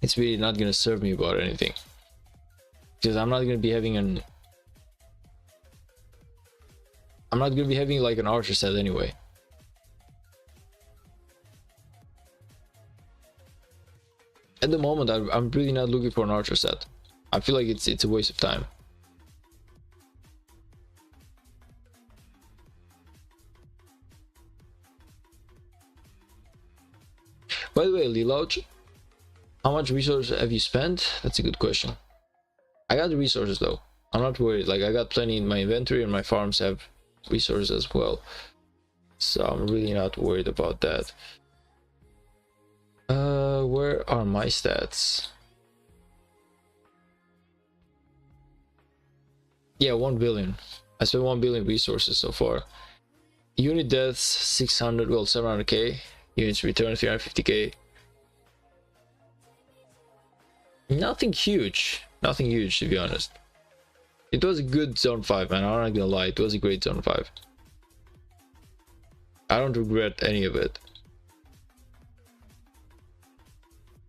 it's really not going to serve me about anything. Because I'm not going to be having an... I'm not gonna be having like an archer set anyway. At the moment, I'm really not looking for an archer set. I feel like it's a waste of time. By the way, Lilouch, how much resources have you spent? That's a good question. I got the resources though. I'm not worried. Like I got plenty in my inventory and my farms have resources as well. So I'm really not worried about that. Where are my stats? Yeah, 1 billion. I spent 1 billion resources so far. Unit deaths 600, well 700k. Units return 350k. Nothing huge to be honest. It was a good zone 5, man. I'm not gonna lie, it was a great zone 5. I don't regret any of it.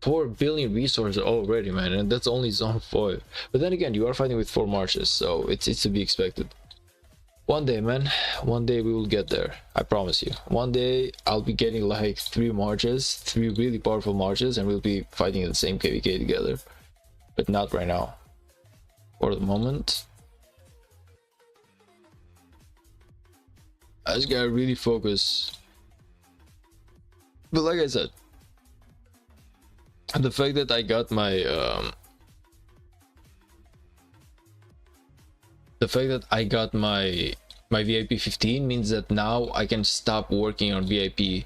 4 billion resources already, man, and that's only zone 5. But then again, you are fighting with 4 marches, so it's to be expected. One day, man, one day we will get there. I promise you. One day I'll be getting like 3 marches, 3 really powerful marches, and we'll be fighting in the same KVK together. But not right now. For the moment, I just gotta really focus. But like I said, the fact that I got my my VIP 15 means that now I can stop working on VIP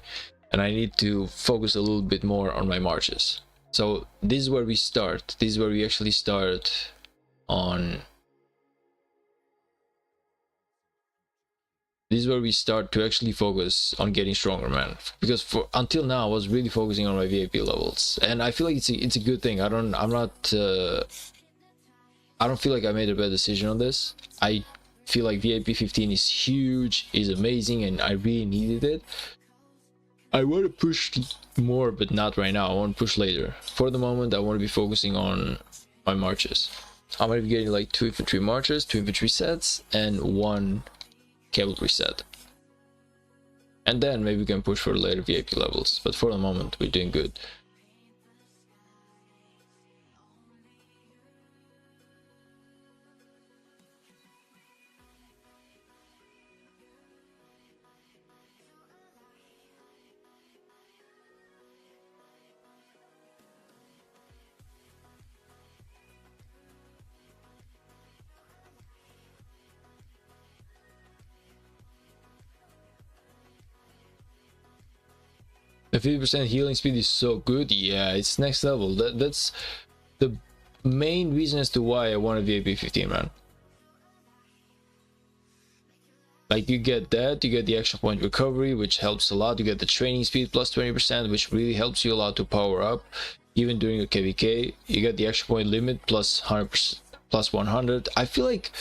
and I need to focus a little bit more on my marches. So this is where we start. This is where we actually start on. This is where we start to actually focus on getting stronger, man. Because for until now, I was really focusing on my VIP levels, and I feel like it's a good thing. I don't feel like I made a bad decision on this. I feel like VIP 15 is huge, is amazing, and I really needed it. I want to push more, but not right now. I want to push later. For the moment, I want to be focusing on my marches. I'm gonna be getting like 2 infantry marches, 2 infantry sets, and 1 cavalry set. And then maybe we can push for later VIP levels. But for the moment, we're doing good. The 50% healing speed is so good. Yeah, it's next level. That's the main reason as to why I wanted VIP 15, man. Like, you get that, you get the action point recovery, which helps a lot. You get the training speed plus 20%, which really helps you a lot to power up, even during a KVK. You get the action point limit plus 100%, plus 100. I feel like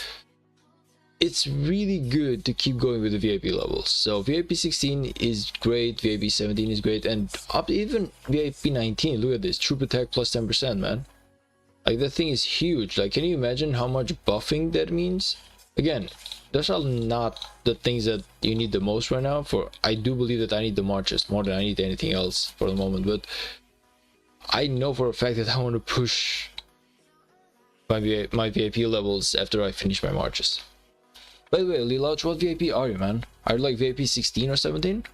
it's really good to keep going with the VIP levels. So VIP 16 is great, VIP 17 is great, and up to even VIP 19. Look at this, troop attack plus 10%, man. Like, that thing is huge. Like, can you imagine how much buffing that means? Again, those are not the things that you need the most right now. For I do believe that I need the marches more than I need anything else for the moment, but I know for a fact that I want to push my VIP levels after I finish my marches. By the way, Lilouch, what VIP are you, man? Are you like VIP 16 or 17?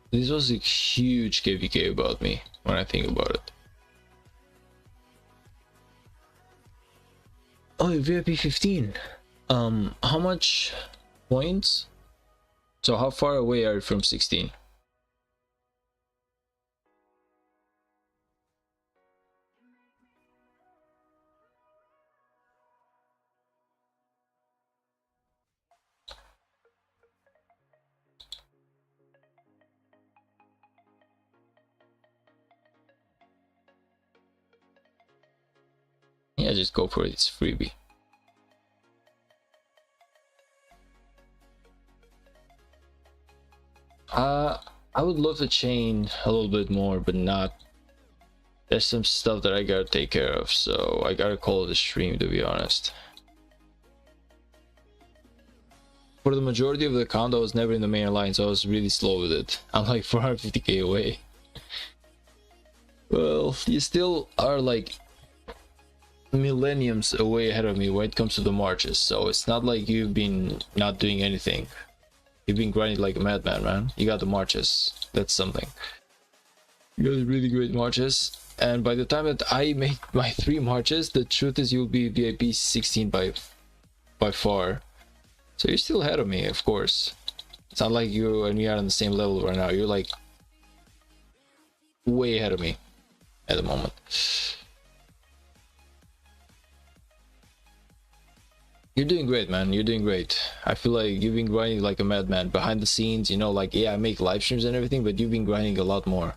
This was a huge KVK about me when I think about it. Oh, VIP 15. How much points? So how far away are you from 16? Yeah, just go for it. It's freebie. I would love to chain a little bit more, but not. There's some stuff that I gotta take care of, so I gotta call it a stream, to be honest. For the majority of the account, I was never in the main line, so I was really slow with it. I'm like 450k away. Well, you still are like millenniums away ahead of me when it comes to the marches, so it's not like you've been not doing anything. You've been grinding like a madman, man. You got the marches. That's something. You got really great marches. And by the time that I make my 3 marches, the truth is you'll be VIP 16 by far. So you're still ahead of me, of course. It's not like you and me are on the same level right now. You're like way ahead of me at the moment. You're doing great, man. You're doing great. I feel like you've been grinding like a madman behind the scenes, you know, like, yeah, I make live streams and everything, but you've been grinding a lot more.